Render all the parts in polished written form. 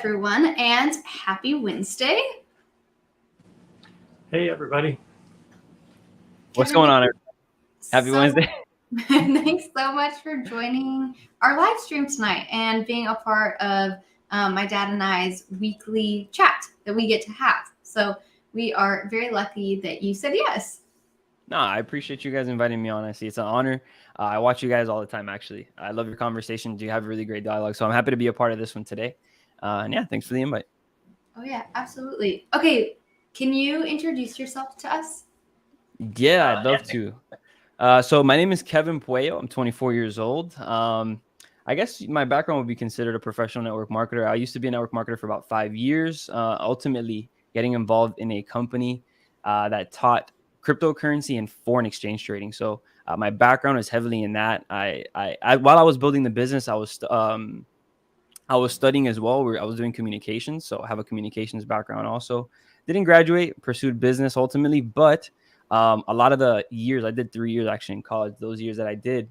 everyone, and happy Wednesday. Hey, everybody. What's going on? Happy Wednesday. Thanks so much for joining our live stream tonight and being a part of my dad and I's weekly chat that we get to have. So we are very lucky that you said yes. No, I appreciate you guys inviting me on. I see it's an honor. I watch you guys all the time, actually. I love your conversations. You have really great dialogue. So I'm happy to be a part of this one today. And yeah, thanks for the invite. Oh, yeah, absolutely. Okay, can you introduce yourself to us? Yeah, I'd love to. So my name is Kevin Puello. I'm 24 years old. I guess my background would be considered a professional network marketer. I used to be a network marketer for about 5 years, ultimately getting involved in a company that taught cryptocurrency and foreign exchange trading. So my background is heavily in that. I while I was building the business, I was studying as well. I was doing communications, so I have a communications background also. Didn't graduate, pursued business ultimately, but a lot of the years I did 3 years actually in college. Those years that I did,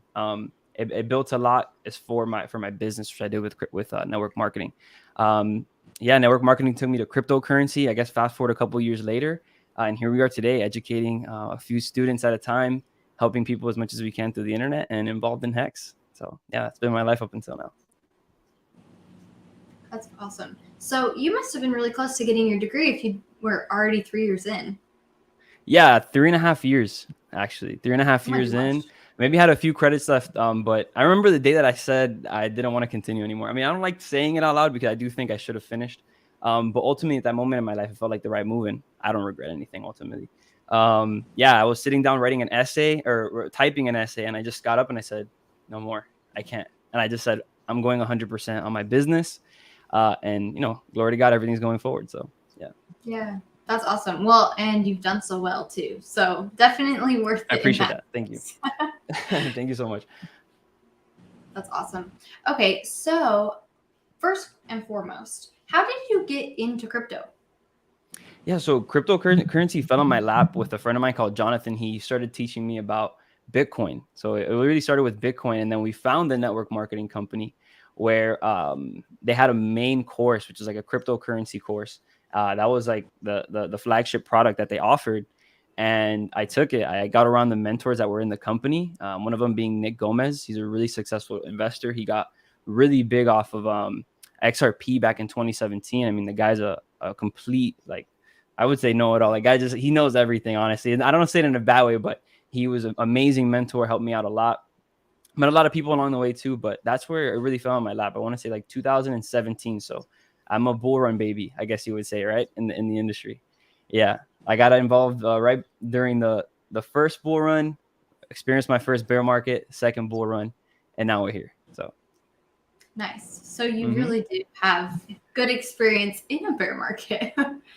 it built a lot as for my business, which I did with network marketing. Network marketing took me to cryptocurrency. I guess fast forward a couple of years later, and here we are today, educating a few students at a time, helping people as much as we can through the internet, and involved in Hex. So yeah, that's been my life up until now. That's awesome. So you must have been really close to getting your degree if you were already 3 years in. Yeah, 3.5 years, actually. 3.5 years in. Maybe had a few credits left, but I remember the day that I said I didn't want to continue anymore. I mean, I don't like saying it out loud because I do think I should have finished. But ultimately, at that moment in my life, it felt like the right move, and I don't regret anything ultimately. I was sitting down writing an essay or typing an essay, and I just got up and I said, no more. I can't. And I just said, I'm going 100% on my business. And, glory to God, everything's going forward. So, yeah. Yeah. That's awesome. Well, and you've done so well too. So definitely worth it. I appreciate that. Thank you. Thank you so much. That's awesome. Okay, so first and foremost, how did you get into crypto? Yeah, so cryptocurrency fell on my lap with a friend of mine called Jonathan. He started teaching me about Bitcoin. So it really started with Bitcoin, and then we found the network marketing company where they had a main course, which is like a cryptocurrency course. That was like the flagship product that they offered. And I took it. I got around the mentors that were in the company. One of them being Nick Gomez. He's a really successful investor. He got really big off of XRP back in 2017. I mean, the guy's a complete, like, I would say know-it-all. Like, he knows everything, honestly. And I don't say it in a bad way, but he was an amazing mentor, helped me out a lot. Met a lot of people along the way too, but that's where it really fell on my lap. I want to say like 2017. So I'm a bull run baby, I guess you would say, right? In the industry. Yeah. I got involved right during the first bull run, experienced my first bear market, second bull run, and now we're here. So nice. So you really do have good experience in a bear market.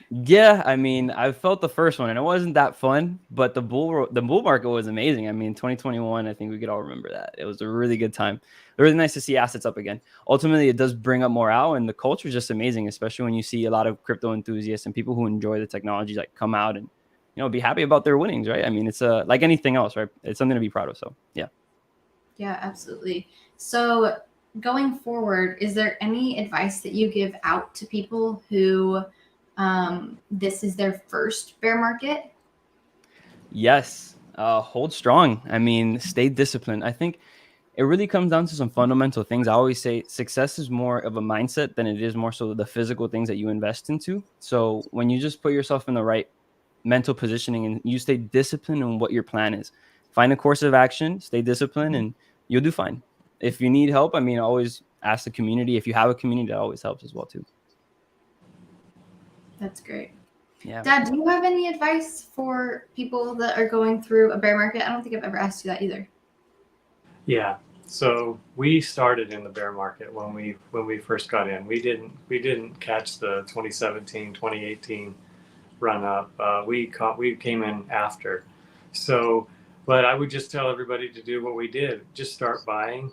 Yeah, I mean, I felt the first one and it wasn't that fun, but the bull market was amazing. I mean, 2021, I think we could all remember that. It was a really good time. Really nice to see assets up again. Ultimately, it does bring up morale, and the culture is just amazing, especially when you see a lot of crypto enthusiasts and people who enjoy the technology like come out and, be happy about their winnings, right? I mean, it's like anything else, right? It's something to be proud of. So, yeah. Yeah, absolutely. So going forward, is there any advice that you give out to people who this is their first bear market? Yes. Hold strong. I mean, stay disciplined. I think it really comes down to some fundamental things. I always say success is more of a mindset than it is more so the physical things that you invest into. So when you just put yourself in the right mental positioning and you stay disciplined on what your plan is, find a course of action, stay disciplined, and you'll do fine. If you need help, I mean, always ask the community. If you have a community, that always helps as well too. That's great. Yeah. Dad, do you have any advice for people that are going through a bear market? I don't think I've ever asked you that either. Yeah. So we started in the bear market when we first got in. We didn't catch the 2017, 2018 run up. We came in after. So, but I would just tell everybody to do what we did. Just start buying.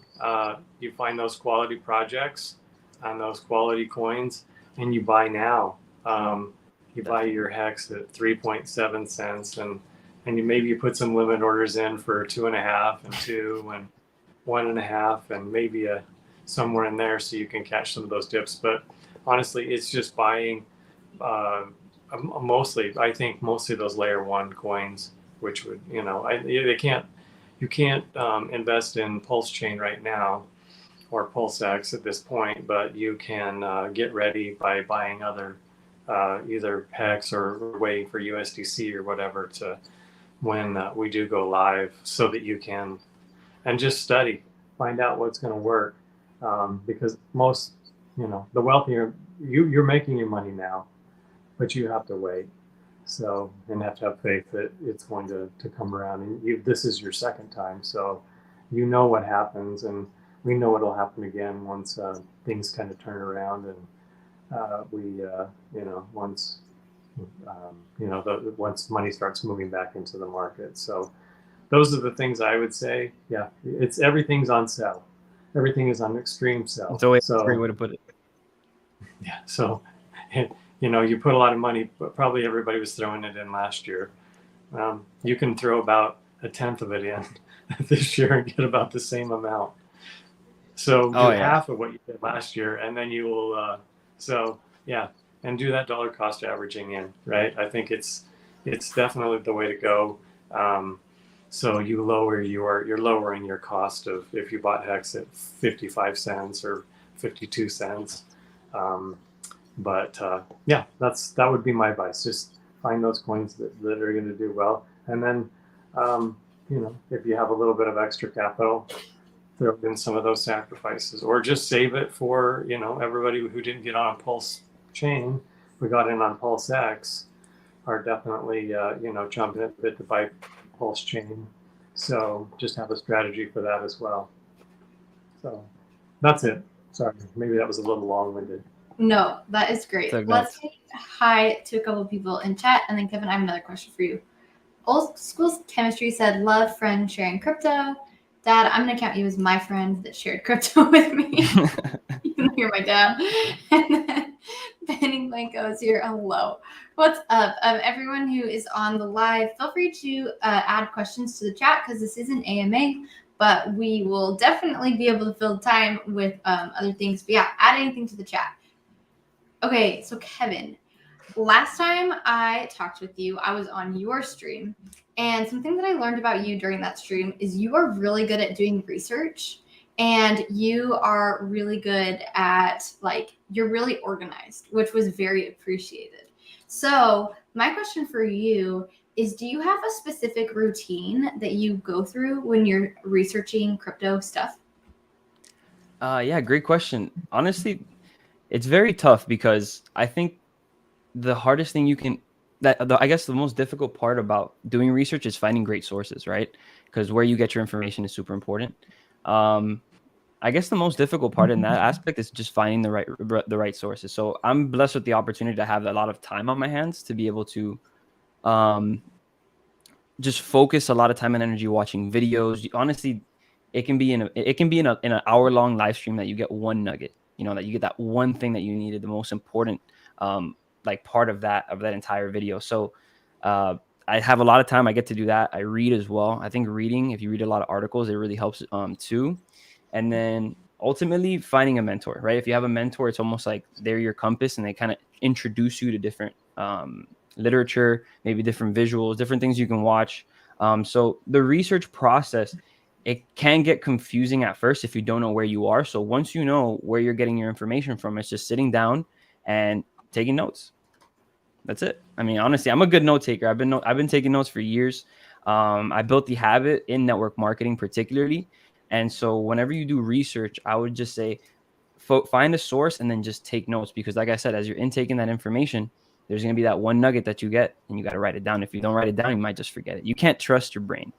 You find those quality projects and those quality coins, and you buy now. You buy your Hex at 3.7 cents, and you put some limit orders in for 2.5 and 2 and 1.5 and maybe somewhere in there so you can catch some of those dips. But honestly, it's just buying. Mostly, I think mostly those layer one coins, which would, they can't, you can't invest in Pulse Chain right now or Pulse X at this point, but you can get ready by buying other either PEX or waiting for USDC or whatever to when we do go live, so that you can and just study, find out what's going to work, because most, the wealthier you're making your money now, but you have to wait. So, and have to have faith that it's going to come around. And this is your second time. So you know what happens, and we know it'll happen again once things kind of turn around, and once, once money starts moving back into the market. So those are the things I would say. Yeah, everything's on sale. Everything is on extreme sale. That's a great way to put it. Yeah. So, you put a lot of money, but probably everybody was throwing it in last year. You can throw about a tenth of it in this year and get about the same amount. So do half of what you did last year, and then you will. And do that dollar cost averaging in, right? I think it's definitely the way to go. So you're lowering your cost of, if you bought Hex at 55 cents or 52 cents. That would be my advice. Just find those coins that are going to do well. And then, if you have a little bit of extra capital, throw in some of those sacrifices, or just save it for, everybody who didn't get on Pulse Chain, we got in on Pulse X, are definitely, jumping a bit to buy Pulse Chain. So just have a strategy for that as well. So that's it. Sorry, maybe that was a little long-winded. No, that is great. Let's say hi to a couple of people in chat, and then Kevin, I have another question for you. Old School Chemistry said, love friend sharing crypto. Dad, I'm going to count you as my friend that shared crypto with me. Even though you're my dad. And then Benning Blanco is here. Hello. What's up? Everyone who is on the live, feel free to add questions to the chat, because this is an AMA, but we will definitely be able to fill time with other things. But yeah, add anything to the chat. Okay, so Kevin, last time I talked with you, I was on your stream, and something that I learned about you during that stream is you are really good at doing research, and you are really good at, you're really organized, which was very appreciated. So my question for you is, do you have a specific routine that you go through when you're researching crypto stuff? Yeah, great question. Honestly, it's very tough, because I think the hardest thing I guess the most difficult part about doing research is finding great sources, right? Because where you get your information is super important. I guess the most difficult part in that aspect is just finding the right sources. So I'm blessed with the opportunity to have a lot of time on my hands to be able to just focus a lot of time and energy watching videos. Honestly, it can be in an hour-long live stream that you get one nugget. That you get that one thing that you needed, the most important part of that entire video. So I have a lot of time. I get to do that. I read as well. I think reading, if you read a lot of articles, it really helps too. And then ultimately finding a mentor, right? If you have a mentor, it's almost like they're your compass, and they kind of introduce you to different literature, maybe different visuals, different things you can watch. So the research process, it can get confusing at first if you don't know where you are. So once you know where you're getting your information from, it's just sitting down and taking notes. That's it. I mean, honestly, I'm a good note taker. I've been taking notes for years. I built the habit in network marketing particularly. And so whenever you do research, I would just say, find a source and then just take notes, because like I said, as you're intaking that information, there's going to be that one nugget that you get, and you got to write it down. If you don't write it down, you might just forget it. You can't trust your brain,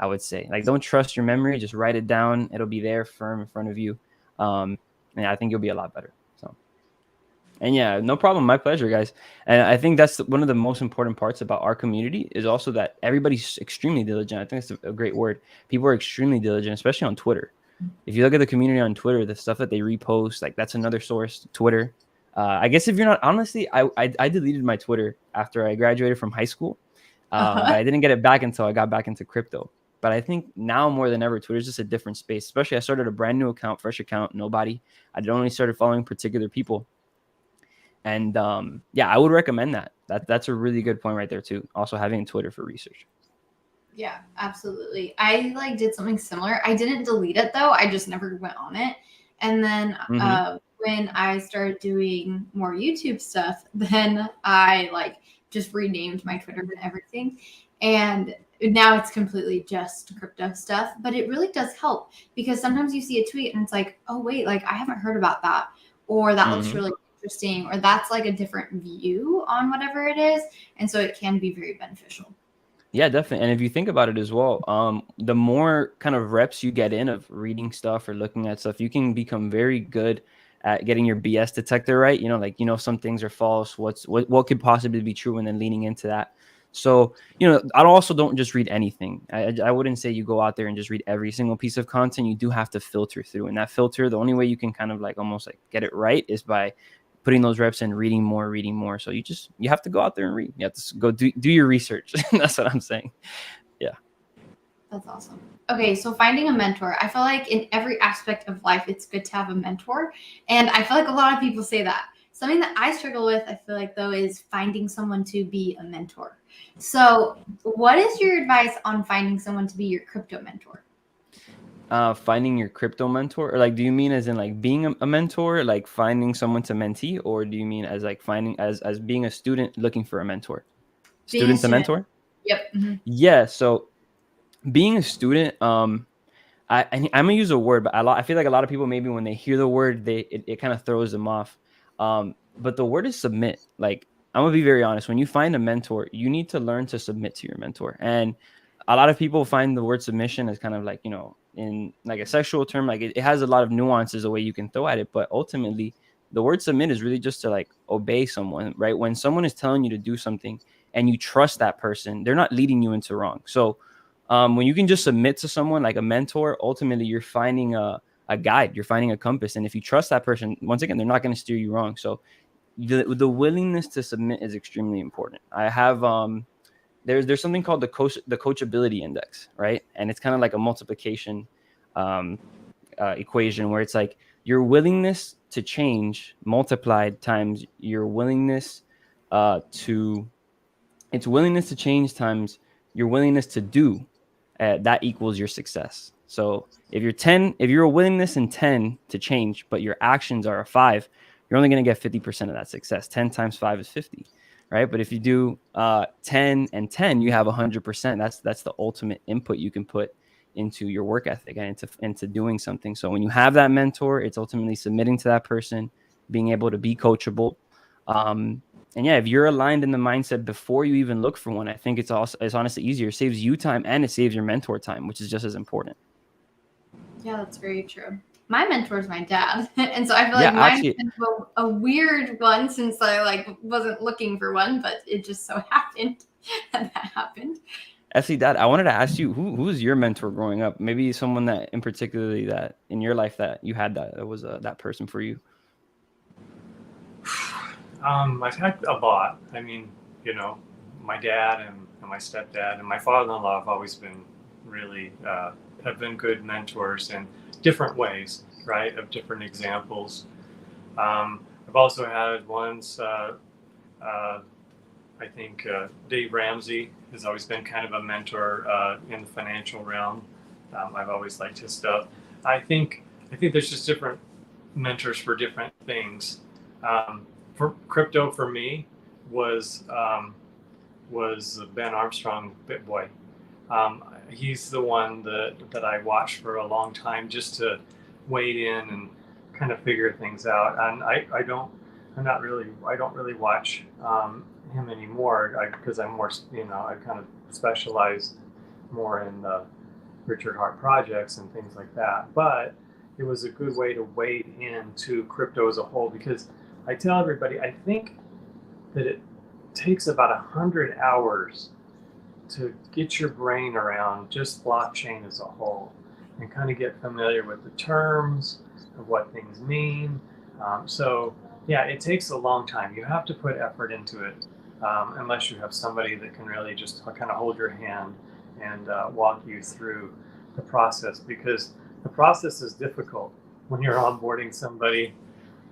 I would say. Don't trust your memory. Just write it down. It'll be there firm in front of you. And I think you'll be a lot better. And yeah, no problem. My pleasure, guys. And I think that's one of the most important parts about our community, is also that everybody's extremely diligent. I think it's a great word. People are extremely diligent, especially on Twitter. If you look at the community on Twitter, the stuff that they repost, that's another source, Twitter. I guess if you're not, honestly, I deleted my Twitter after I graduated from high school. But I didn't get it back until I got back into crypto. But I think now more than ever, Twitter is just a different space. Especially I started a brand new account, fresh account, nobody. I only started following particular people. And yeah, I would recommend that. That's a really good point right there too. Also having Twitter for research. Yeah, absolutely. I like did something similar. I didn't delete it though. I just never went on it. And then Mm-hmm. when I started doing more YouTube stuff, then I like just renamed my Twitter and everything. And now it's completely just crypto stuff, but it really does help because sometimes you see a tweet and it's like, oh wait, like I haven't heard about that, or that looks Mm-hmm. really interesting, or that's like a different view on whatever it is. And so it can be very beneficial. Yeah, definitely. And if you think about it as well, the more kind of reps you get in of reading stuff or looking at stuff, you can become very good at getting your BS detector right. You know, like, you know, some things are false, what could possibly be true, and then leaning into that. So, you know, I also don't just read anything. I wouldn't say you go out there and just read every single piece of content. You do have to filter through. And that filter, the only way you can kind of like almost like get it right is by putting those reps in, reading more. So you have to go out there and read. You have to go do your research. That's what I'm saying. Yeah. That's awesome. Okay, so finding a mentor. I feel like in every aspect of life, it's good to have a mentor. And I feel like a lot of people say that. Something that I struggle with, I feel like, though, is finding someone to be a mentor. So, what is your advice on finding someone to be your crypto mentor? Finding your crypto mentor, or like, do you mean as in like being a mentor, like finding someone to mentee, or do you mean as like finding as being a student looking for a mentor, Being a student to student. mentor? Yep. Yeah. So being a student, I'm gonna use a word, but I feel like a lot of people, maybe when they hear the word, it kind of throws them off. But the word is submit. Like, I'm gonna be very honest. When you find a mentor, you need to learn to submit to your mentor. And a lot of people find the word submission as kind of like, you know, in like a sexual term, like it has a lot of nuances the way you can throw at it. But ultimately, the word submit is really just to like obey someone, right? When someone is telling you to do something and you trust that person, they're not leading you into wrong. So when you can just submit to someone like a mentor, ultimately you're finding a guide, you're finding a compass. And if you trust that person, once again, they're not going to steer you wrong. So the willingness to submit is extremely important. I have there's something called the coachability index, right? And it's kind of like a multiplication equation where it's like your willingness to change multiplied times your willingness to it's willingness to change times your willingness to do, that equals your success. So if you're a willingness in 10 to change, but your actions are a 5, you're only going to get 50% of that success. 10 times 5 is 50, right? But if you do 10 and 10, you have 100%. That's the ultimate input you can put into your work ethic and into doing something. So when you have that mentor, it's ultimately submitting to that person, being able to be coachable. And yeah, if you're aligned in the mindset before you even look for one, I think it's honestly easier. It saves you time and it saves your mentor time, which is just as important. Yeah, that's very true. My mentor is my dad, and so I feel Yeah, like mine's actually, kind of a weird one since I like wasn't looking for one, but it just so happened that happened. actually, Dad, I wanted to ask you who was your mentor growing up? Maybe someone that in particularly that in your life that you had that was that person for you. I've had a lot. I mean, you know, my dad and my stepdad and my father-in-law have always been really have been good mentors in different ways, right? Of different examples. I've also had ones. I think Dave Ramsey has always been kind of a mentor in the financial realm. I've always liked his stuff. I think there's just different mentors for different things. For crypto, for me, was Ben Armstrong, BitBoy. He's the one that I watched for a long time just to wade in and kind of figure things out. And I don't really watch him anymore because I'm more, I kind of specialize more in the Richard Hart projects and things like that. But it was a good way to wade into crypto as a whole because I tell everybody, I think that it takes about 100 hours to get your brain around just blockchain as a whole and kind of get familiar with the terms of what things mean. So yeah, it takes a long time. You have to put effort into it unless you have somebody that can really just kind of hold your hand and walk you through the process, because the process is difficult when you're onboarding somebody.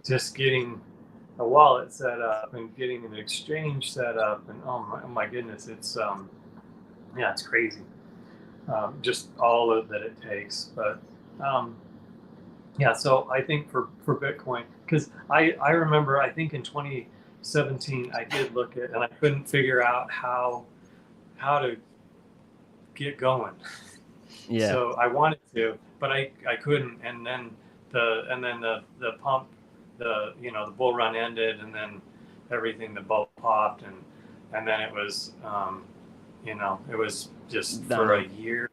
Just getting a wallet set up and getting an exchange set up, and oh my goodness, it's yeah, it's crazy. Just all of that it takes. But um, yeah, so I think for Bitcoin, because I remember I think in 2017 I did look at and I couldn't figure out how to get going. Yeah. So I wanted to, but I couldn't. And then the pump, the bull run ended, and then everything, the bubble popped, and then it was it was just for a year.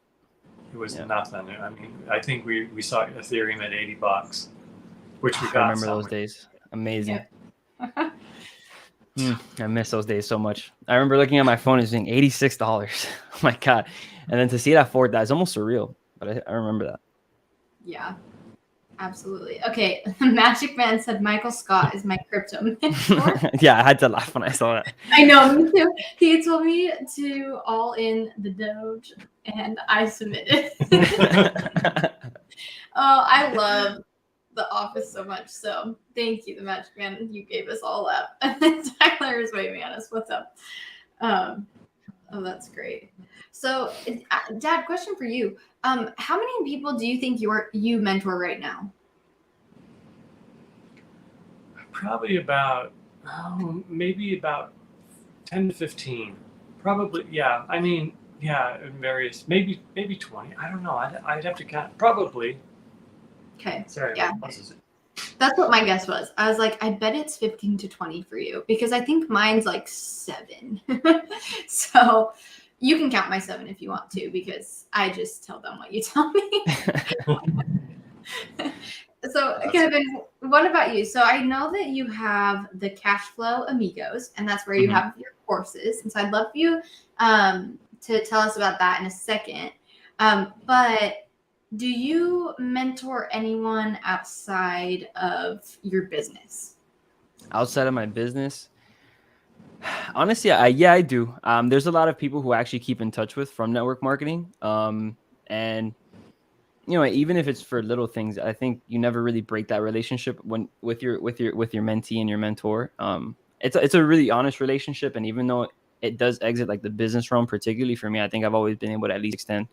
It was nothing. I mean, I think we saw Ethereum at $80, which we got. I remember those days. Amazing. Yeah. I miss those days so much. I remember looking at my phone as being $86. Oh my God. And then to see it at $4, that's almost surreal. But I remember that. Yeah, absolutely. Okay. Magic Man said Michael Scott is my crypto mentor. Yeah, I had to laugh when I saw that. I know, me too. He told me to all in the Doge, and I submitted. Oh, I love The Office so much. So thank you, the Magic Man. You gave us all up. And then Tyler is waving at us. What's up? Oh, that's great. So, Dad, question for you. How many people do you think you mentor right now? Probably about maybe about 10 to 15. Probably, yeah. I mean, yeah, in various, maybe 20. I don't know. I'd have to count. Probably. Okay. Sorry. Yeah. That's what my guess was. I was like, I bet it's 15 to 20 for you because I think mine's like 7. So you can count my 7 if you want to because I just tell them what you tell me. So Kevin, what about you? So I know that you have the Cashflow Amigos, and that's where you have your courses. And so I'd love for you to tell us about that in a second. But do you mentor anyone outside of your business? Outside of my business? Honestly, I do. There's a lot of people who I actually keep in touch with from network marketing. And even if it's for little things, I think you never really break that relationship with your mentee and your mentor. It's a really honest relationship, and even though it does exit like the business realm, particularly for me, I think I've always been able to at least extend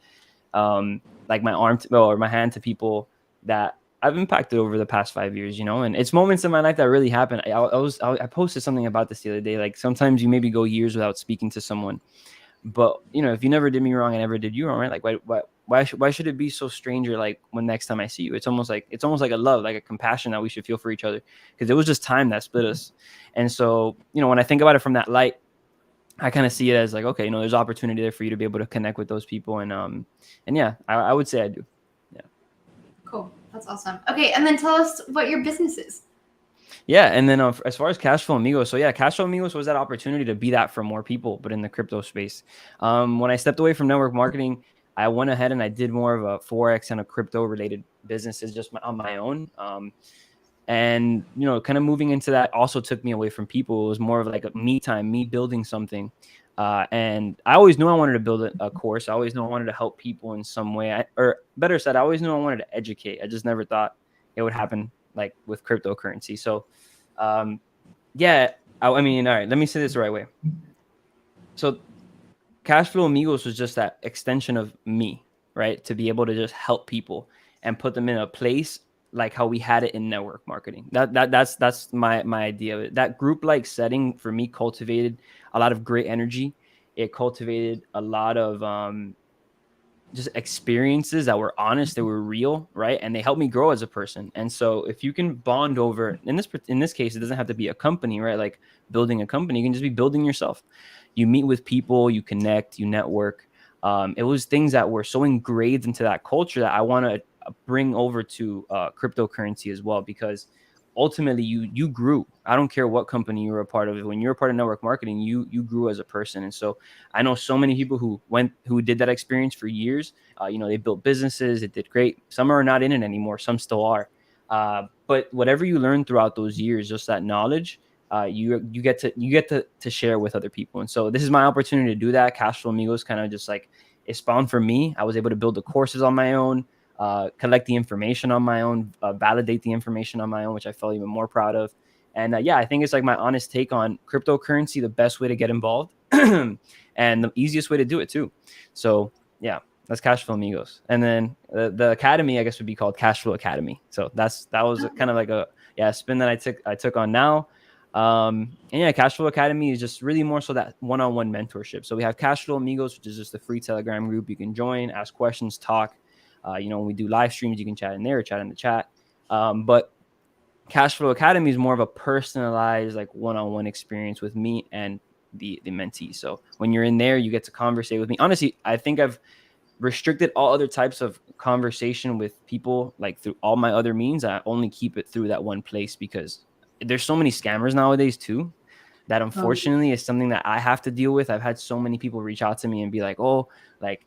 like my arm or my hand to people that I've impacted over the past 5 years, and it's moments in my life that really happen. I posted something about this the other day. Like sometimes you maybe go years without speaking to someone, but if you never did me wrong, I never did you wrong, right? Like why should it be so stranger? Like when next time I see you, it's almost like a love, like a compassion that we should feel for each other, because it was just time that split us. And so, when I think about it from that light, I kind of see it as like, okay, there's opportunity there for you to be able to connect with those people. And yeah, I would say I do. Yeah. Cool. That's awesome. Okay. And then tell us what your business is. Yeah. And then as far as Cashflow Amigos, so yeah, Cashflow Amigos was that opportunity to be that for more people, but in the crypto space. When I stepped away from network marketing, I went ahead and I did more of a Forex and a crypto related businesses just on my own. And, kind of moving into that also took me away from people. It was more of like a me time, me building something. And I always knew I wanted to build a course. I always knew I wanted to help people in some way. Or better said, I always knew I wanted to educate. I just never thought it would happen like with cryptocurrency. So, yeah, I mean, all right, let me say this the right way. So Cashflow Amigos was just that extension of me, right? To be able to just help people and put them in a place like how we had it in network marketing. That's my idea of it. That group like setting for me cultivated a lot of great energy. It cultivated a lot of just experiences that were honest, that were real, right? And they helped me grow as a person. And so if you can bond over, in this case, it doesn't have to be a company, right? Like building a company, you can just be building yourself. You meet with people, you connect, you network. It was things that were so engraved into that culture that I want to bring over to cryptocurrency as well, because ultimately you grew. I don't care what company you were a part of. When you're a part of network marketing, you grew as a person. And so I know so many people who did that experience for years. They built businesses, it did great. Some are not in it anymore, some still are. But whatever you learn throughout those years, just that knowledge, you get to share with other people. And so this is my opportunity to do that. Cashflow Amigos kind of just like it spawned for me. I was able to build the courses on my own, collect the information on my own, validate the information on my own, which I felt even more proud of. And yeah, I think it's like my honest take on cryptocurrency, the best way to get involved and the easiest way to do it too. So yeah, that's Cashflow Amigos. And then the academy, I guess, would be called Cashflow Academy. So that was kind of like a spin that I took on now. And yeah, Cashflow Academy is just really more so that one-on-one mentorship. So we have Cashflow Amigos, which is just a free Telegram group you can join, ask questions, talk. When we do live streams, you can chat in there, chat in the chat. But Cashflow Academy is more of a personalized, like one-on-one experience with me and the mentee. So when you're in there, you get to conversate with me. Honestly, I think I've restricted all other types of conversation with people like through all my other means. I only keep it through that one place because there's so many scammers nowadays too, that unfortunately is something that I have to deal with. I've had so many people reach out to me and be like, oh, like,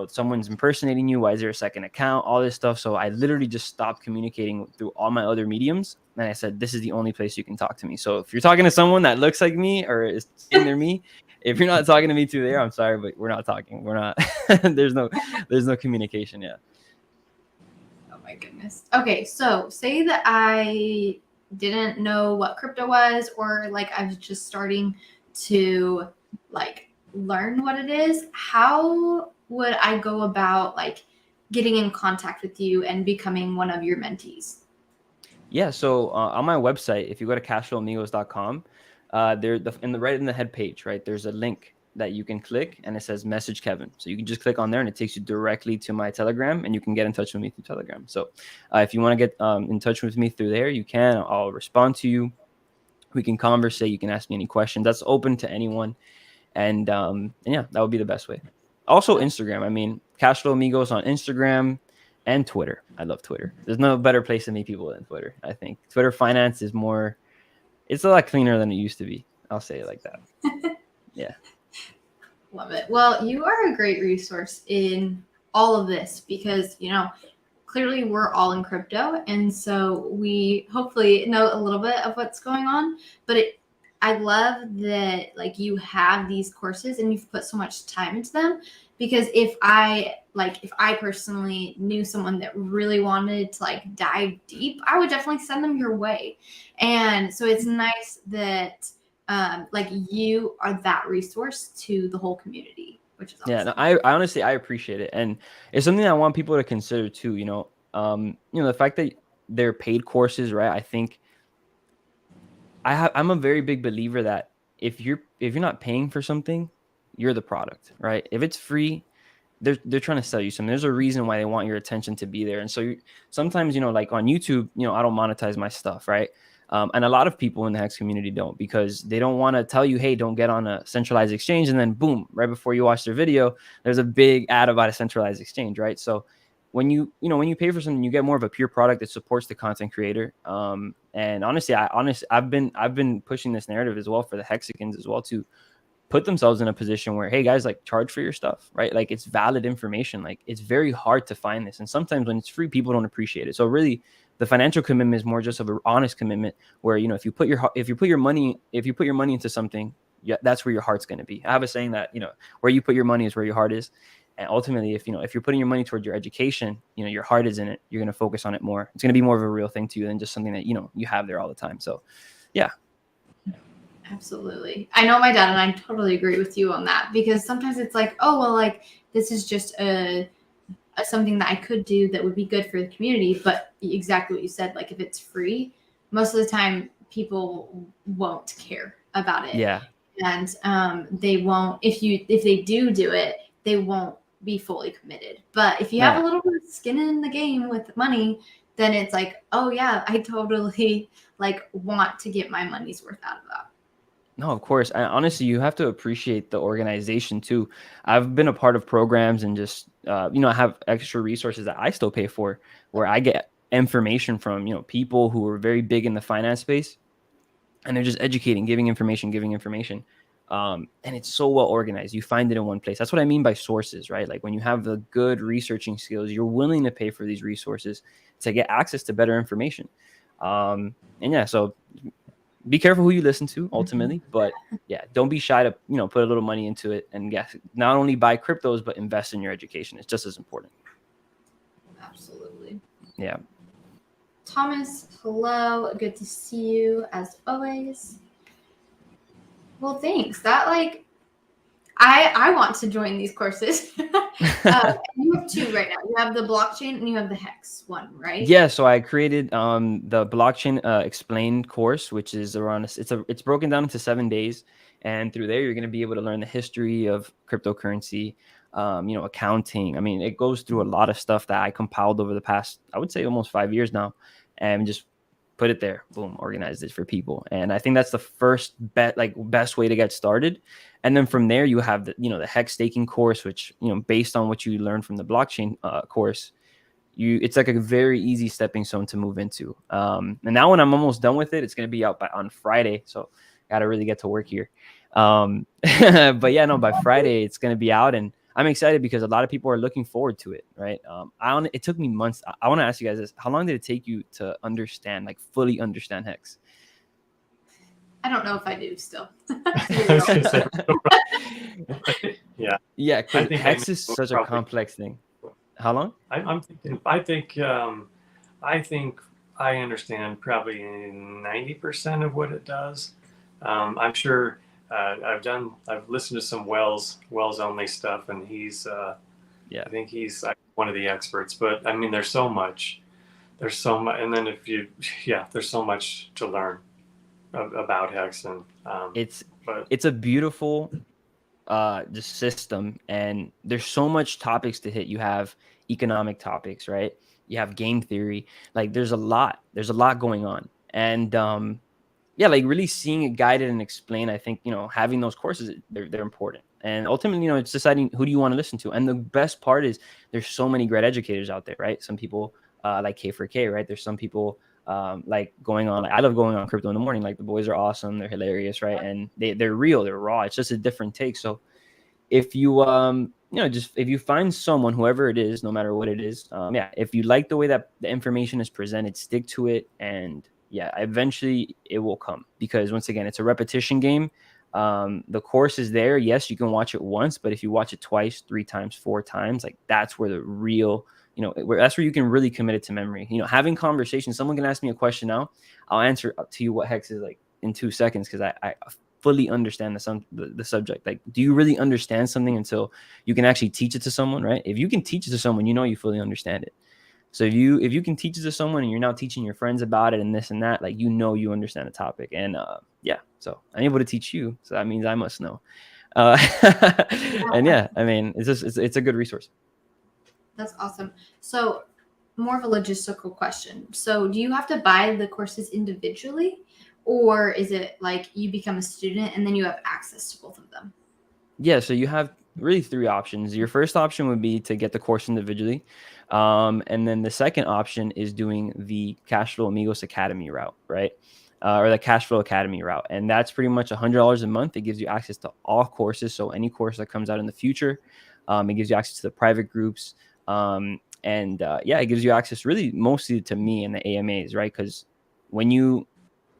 someone's impersonating you. Why is there a second account? All this stuff. So I literally just stopped communicating through all my other mediums. And I said, this is the only place you can talk to me. So if you're talking to someone that looks like me or is near me, if you're not talking to me through there, I'm sorry, but we're not talking. We're not, there's no communication yet. Oh my goodness. Okay. So say that I didn't know what crypto was, or like I was just starting to like learn what it is. How would I go about like getting in contact with you and becoming one of your mentees? Yeah, so on my website, if you go to cashflowamigos.com, right in the head page, right, there's a link that you can click and it says message Kevin. So you can just click on there and it takes you directly to my Telegram and you can get in touch with me through Telegram. So if you want to get in touch with me through there, you can. I'll respond to you. We can conversate. You can ask me any questions. That's open to anyone. And yeah, that would be the best way. Also, Instagram. I mean, Cashflow Amigos on Instagram and Twitter. I love Twitter. There's no better place to meet people than Twitter. I think Twitter finance is it's a lot cleaner than it used to be. I'll say it like that. Yeah. Love it. Well, you are a great resource in all of this because, clearly we're all in crypto. And so we hopefully know a little bit of what's going on. But I love that like you have these courses and you've put so much time into them, because if I personally knew someone that really wanted to like dive deep, I would definitely send them your way. And so it's nice that like you are that resource to the whole community, which is awesome. Yeah, no, I honestly, I appreciate it. And it's something I want people to consider too, the fact that they're paid courses, right? I think I'm a very big believer that if you're not paying for something, you're the product, right? If it's free, they're trying to sell you something. There's a reason why they want your attention to be there. And so sometimes, like on YouTube, I don't monetize my stuff, right? And a lot of people in the Hex community don't, because they don't want to tell you, hey, don't get on a centralized exchange. And then boom, right before you watch their video, there's a big ad about a centralized exchange, right? So when you pay for something, you get more of a pure product that supports the content creator. And honestly, I've been pushing this narrative as well for the Hexicans as well, to put themselves in a position where, hey guys, like charge for your stuff, right? Like it's valid information. Like it's very hard to find this. And sometimes when it's free, people don't appreciate it. So really the financial commitment is more just of an honest commitment where, if you put your money into something, yeah, that's where your heart's going to be. I have a saying that, where you put your money is where your heart is. And ultimately, if you're putting your money towards your education, your heart is in it, you're going to focus on it more. It's going to be more of a real thing to you than just something that, you have there all the time. So yeah. Absolutely. I know my dad and I totally agree with you on that, because sometimes it's like, oh, well, like this is just something that I could do that would be good for the community. But exactly what you said, like if it's free, most of the time people won't care about it. Yeah. And they won't, if they do it, they won't be fully committed. But if you have a little bit of skin in the game with money, then it's like, oh yeah, I totally like want to get my money's worth out of that. No, of course. And honestly, you have to appreciate the organization too. I've been a part of programs and just, I have extra resources that I still pay for, where I get information from, people who are very big in the finance space, and they're just educating, giving information. And it's so well organized. You find it in one place. That's what I mean by sources, right? Like when you have the good researching skills, you're willing to pay for these resources to get access to better information. And yeah, so be careful who you listen to ultimately, but yeah, don't be shy to, put a little money into it, and yes, not only buy cryptos, but invest in your education. It's just as important. Absolutely. Yeah. Thomas, hello. Good to see you as always. Well, thanks. That I want to join these courses. You have two right now. You have the blockchain and you have the Hex one, right? Yeah, so I created the blockchain explained course, which is around it's broken down into 7 days, and through there you're going to be able to learn the history of cryptocurrency, accounting. I mean, it goes through a lot of stuff that I compiled over the past, I would say, almost 5 years now, and just put it there, boom, organized it for people. And I think that's the first best way to get started. And then from there you have the hex staking course, which based on what you learn from the blockchain course, it's like a very easy stepping stone to move into. And now when I'm almost done with it, it's going to be out on Friday. So got to really get to work here. But yeah, no, by Friday it's going to be out, and I'm excited because a lot of people are looking forward to it. Right. It took me months. I want to ask you guys this. How long did it take you to understand, like fully understand Hex? I don't know if I do still. Yeah. Yeah. Cause Hex is such a complex thing. How long? I think I understand probably 90% of what it does. I'm sure I've listened to some Wells only stuff, and I think he's one of the experts. But I mean, there's so much, and then there's so much to learn about Hex, and it's a beautiful just system, and there's so much topics to hit. You have economic topics, right? You have game theory. Like there's a lot going on, and like really seeing it guided and explained. I think having those courses, they're important, and ultimately it's deciding who do you want to listen to. And the best part is there's so many great educators out there, right? Some people like K4K, right? There's some people like going on. I love going on Crypto in the Morning. Like the boys are awesome, they're hilarious, right? And they're real, they're raw. It's just a different take. So if you if you find someone, whoever it is, no matter what it is, if you like the way that the information is presented, stick to it, and eventually it will come, because once again, it's a repetition game. The course is there. Yes, you can watch it once, but if you watch it twice, 3 times, 4 times, like that's where the real, that's where you can really commit it to memory. Having conversations, someone can ask me a question now, I'll answer to you what Hex is like in 2 seconds, because I fully understand the subject. Like, do you really understand something until you can actually teach it to someone, right? If you can teach it to someone, you fully understand it. So if you can teach it to someone and you're now teaching your friends about it and this and that, like you understand the topic. And so I'm able to teach you, so that means I must know. And I mean, it's a good resource. That's awesome. So more of a logistical question. So do you have to buy the courses individually, or is it like you become a student and then you have access to both of them? Yeah, so you have really 3 options. Your first option would be to get the course individually. And then the second option is doing the Cashflow Amigos Academy route, right? Or the Cashflow Academy route. And that's pretty much $100 a month. It gives you access to all courses. So any course that comes out in the future, it gives you access to the private groups. It gives you access really mostly to me and the AMAs, right? Because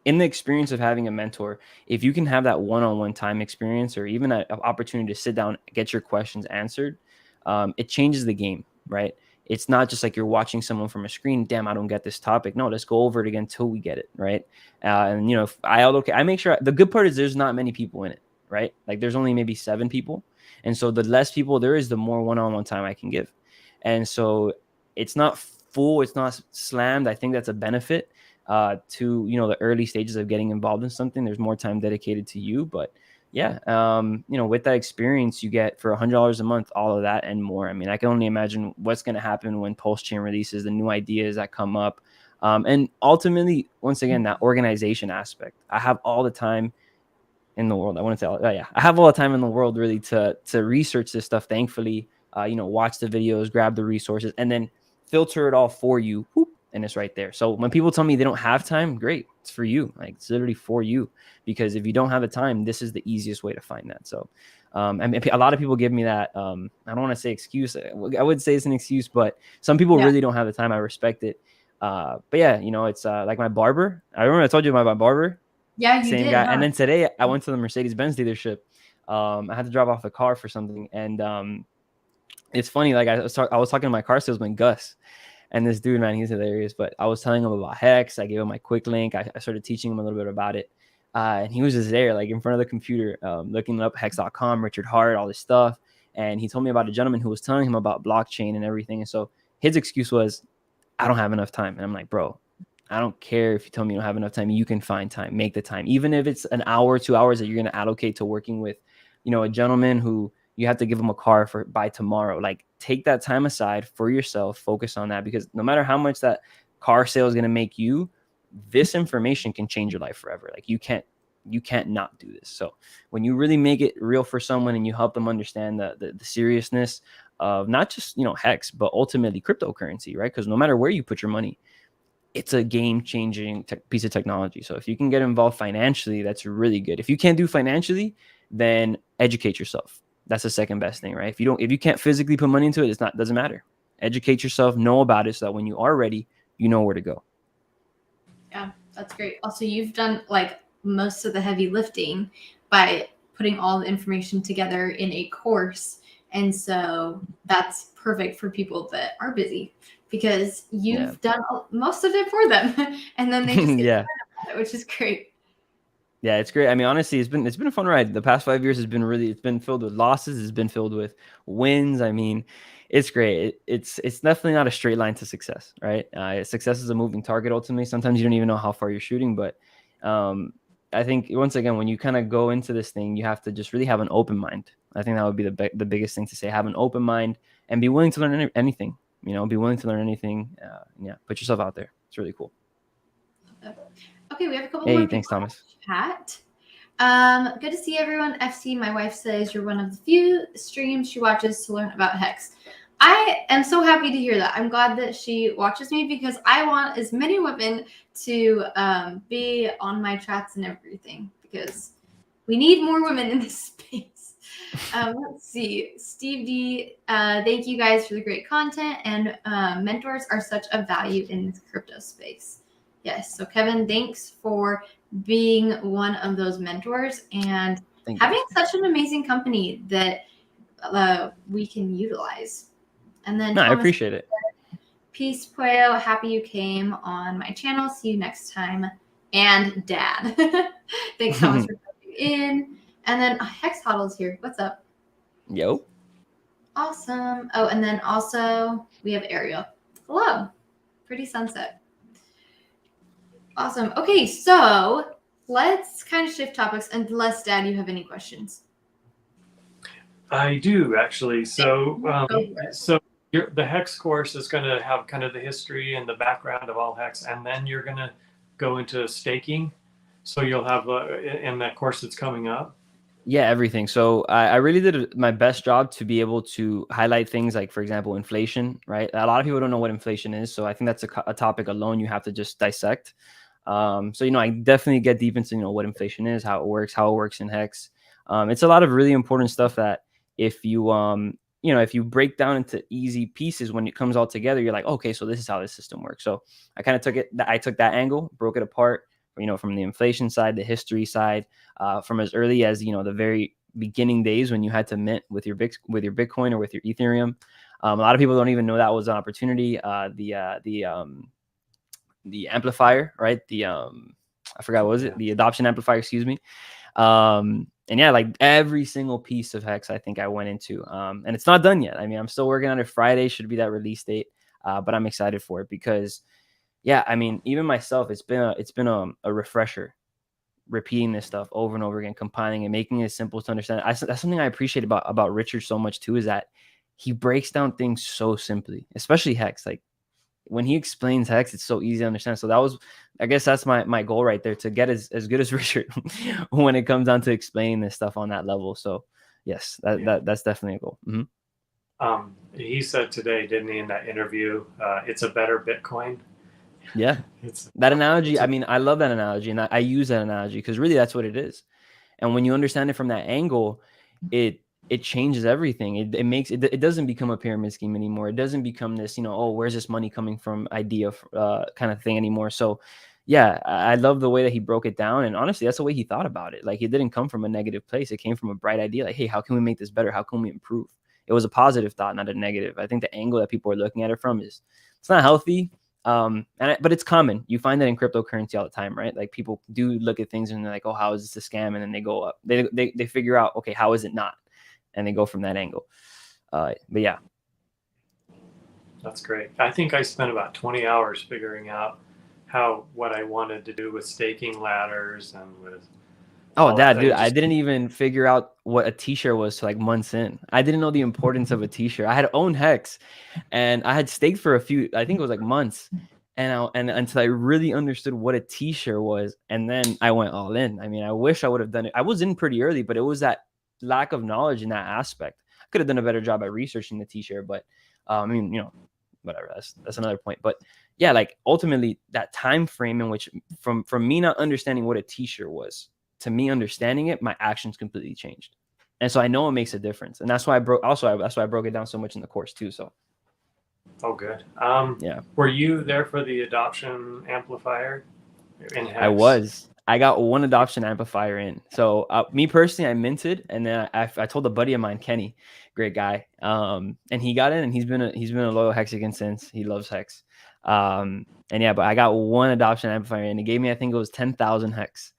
in the experience of having a mentor, if you can have that one-on-one time experience, or even an opportunity to sit down, get your questions answered, it changes the game, right? It's not just like you're watching someone from a screen. Damn, I don't get this topic. No, let's go over it again until we get it, right? If I make sure. The good part is there's not many people in it, right? Like there's only maybe 7 people, and so the less people there is, the more one-on-one time I can give. And so it's not full, it's not slammed. I think that's a benefit to the early stages of getting involved in something. There's more time dedicated to you, but with that experience, you get for $100 a month all of that and more. I mean, I can only imagine what's going to happen when Pulse Chain releases, the new ideas that come up, and ultimately, once again, that organization aspect. I have all the time in the world. I have all the time in the world really to research this stuff. Thankfully, watch the videos, grab the resources, and then filter it all for you. Whoop, and it's right there. So when people tell me they don't have time, great, it's for you. Like it's literally for you, because if you don't have the time, this is the easiest way to find that. So I mean, a lot of people give me that. I don't want to say excuse. I would say it's an excuse, but some people really don't have the time. I respect it. But it's like my barber. I remember I told you about my barber. Yeah, you same did, guy. huh? And then today I went to the Mercedes-Benz dealership. I had to drop off the car for something, and it's funny. Like I was talking to my car salesman Gus, And this dude, man, he's hilarious. But I was telling him about Hex. I gave him my quick link. I started teaching him a little bit about it. And he was just there, like in front of the computer, looking up hex.com, Richard Hart, all this stuff. And he told me about a gentleman who was telling him about blockchain and everything. And so his excuse was, I don't have enough time. And I'm like, bro, I don't care if you tell me you don't have enough time. You can find time, make the time. Even if it's an hour, 2 hours that you're going to allocate to working with, a gentleman who you have to give him a car for by tomorrow. Like, take that time aside for yourself, focus on that, because no matter how much that car sale is going to make you, this information can change your life forever. Like, you can't not do this. So when you really make it real for someone and you help them understand the seriousness of not just, Hex, but ultimately cryptocurrency, right? Because no matter where you put your money, it's a game-changing piece of technology. So if you can get involved financially, that's really good. If you can't do financially, then educate yourself. That's the second best thing, right? If you can't physically put money into it, doesn't matter. Educate yourself, know about it, so that when you are ready, you know where to go. Yeah, that's great. Also, you've done like most of the heavy lifting by putting all the information together in a course. And so that's perfect for people that are busy, because you've done most of it for them. And then they just get started on it, which is great. Yeah, it's great. I mean, honestly, it's been a fun ride. The past 5 years has been it's been filled with losses. It's been filled with wins. I mean, it's great. It's definitely not a straight line to success, right? Success is a moving target ultimately. Sometimes you don't even know how far you're shooting. But I think, once again, when you kind of go into this thing, you have to just really have an open mind. I think that would be the biggest thing to say. Have an open mind and be willing to learn anything. Be willing to learn anything. Yeah, put yourself out there. It's really cool. Okay, we have a couple more. Thanks, Thomas. Chat. Good to see everyone. FC, my wife says you're one of the few streams she watches to learn about Hex. I am so happy to hear that. I'm glad that she watches me, because I want as many women to be on my chats and everything, because we need more women in this space. Let's see. Steve D, thank you guys for the great content, and mentors are such a value in this crypto space. Yes. So Kevin, thanks for being one of those mentors and having such an amazing company that we can utilize. And then I appreciate it. Peace, Puyo. Happy you came on my channel. See you next time. And Dad. Thanks, Thomas, for coming in. And then Hex Huddle's here. What's up? Yo. Awesome. Oh, and then also we have Ariel. Hello. Pretty sunset. Awesome. Okay, so let's kind of shift topics, unless, Dad, you have any questions. I do, actually. So the Hex course is going to have kind of the history and the background of all Hex, and then you're going to go into staking. So you'll have in that course that's coming up. Yeah, everything. So I really did my best job to be able to highlight things like, for example, inflation, right? A lot of people don't know what inflation is. So I think that's a topic alone you have to just dissect. So, I definitely get deep into, what inflation is, how it works in Hex. It's a lot of really important stuff that if you, if you break down into easy pieces, when it comes all together, you're like, okay, so this is how this system works. So I kind of took that angle, broke it apart, from the inflation side, the history side, from as early as, the very beginning days when you had to mint with your Bitcoin or with your Ethereum. A lot of people don't even know that was an opportunity. The amplifier, right? I forgot, what was it? The adoption amplifier, excuse me. And yeah, like every single piece of Hex, I think I went into, and it's not done yet. I mean, I'm still working on it. Friday should be that release date. But I'm excited for it because, yeah, I mean, even myself, it's been a refresher, repeating this stuff over and over again, compiling and making it simple to understand. That's something I appreciate about Richard so much too, is that he breaks down things so simply, especially Hex. Like, when he explains Hex, it's so easy to understand. So I guess that's my goal right there, to get as good as Richard when it comes down to explaining this stuff on that level. So yes, that's definitely a goal. Mm-hmm. He said today, didn't he, in that interview, it's a better Bitcoin. Yeah. That analogy. I mean, I love that analogy, and I use that analogy because really that's what it is. And when you understand it from that angle, it changes everything. It makes it doesn't become a pyramid scheme anymore. It doesn't become this, where's this money coming from idea kind of thing anymore. So yeah, I love the way that he broke it down. And honestly, that's the way he thought about it. Like, it didn't come from a negative place. It came from a bright idea. Like, hey, how can we make this better? How can we improve? It was a positive thought, not a negative. I think the angle that people are looking at it from is It's not healthy. But it's common. You find that in cryptocurrency all the time, right? Like people do look at things and they're like, oh, how is this a scam? And then they go up. They figure out, okay, how is it not? And they go from that angle. But yeah. That's great. I think I spent about 20 hours figuring out what I wanted to do with staking ladders and with Oh, Dad, dude, I didn't even figure out what a t-shirt was till like months in. I didn't know the importance of a t-shirt. I had owned Hex and I had staked for a few, I think it was like months. And until I really understood what a t-shirt was, and then I went all in. I mean, I wish I would have done it. I was in pretty early, but it was that lack of knowledge in that aspect. I could have done a better job at researching the t-shirt, but I mean, whatever. That's another point. But yeah, like ultimately that time frame in which from me not understanding what a t-shirt was to me understanding it, my actions completely changed. And so I know it makes a difference. And that's why that's why I broke it down so much in the course too. So. Oh, good. Yeah. Were you there for the adoption amplifier in Hex? I was. I got one adoption amplifier in. So me personally, I minted, and then I told a buddy of mine, Kenny, great guy, and he got in, and he's been a loyal Hexican since. He loves Hex, and yeah, but I got one adoption amplifier, and it gave me, I think it was 10,000 Hex,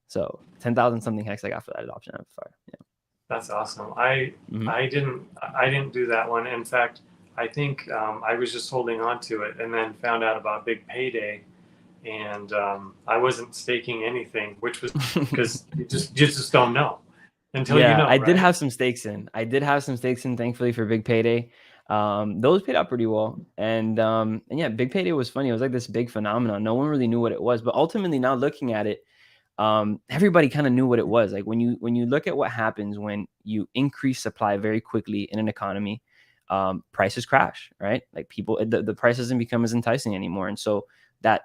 so 10,000 something Hex I got for that adoption amplifier. Yeah, that's awesome. I didn't do that one. In fact, I think I was just holding on to it, and then found out about Big Payday. And I wasn't staking anything, which was because you just don't know until you know. I did have some stakes in. Thankfully for Big Payday. Those paid out pretty well. And yeah, Big Payday was funny. It was like this big phenomenon. No one really knew what it was, but ultimately now looking at it, everybody kind of knew what it was. Like when you look at what happens when you increase supply very quickly in an economy, prices crash, right? Like the price doesn't become as enticing anymore, and so that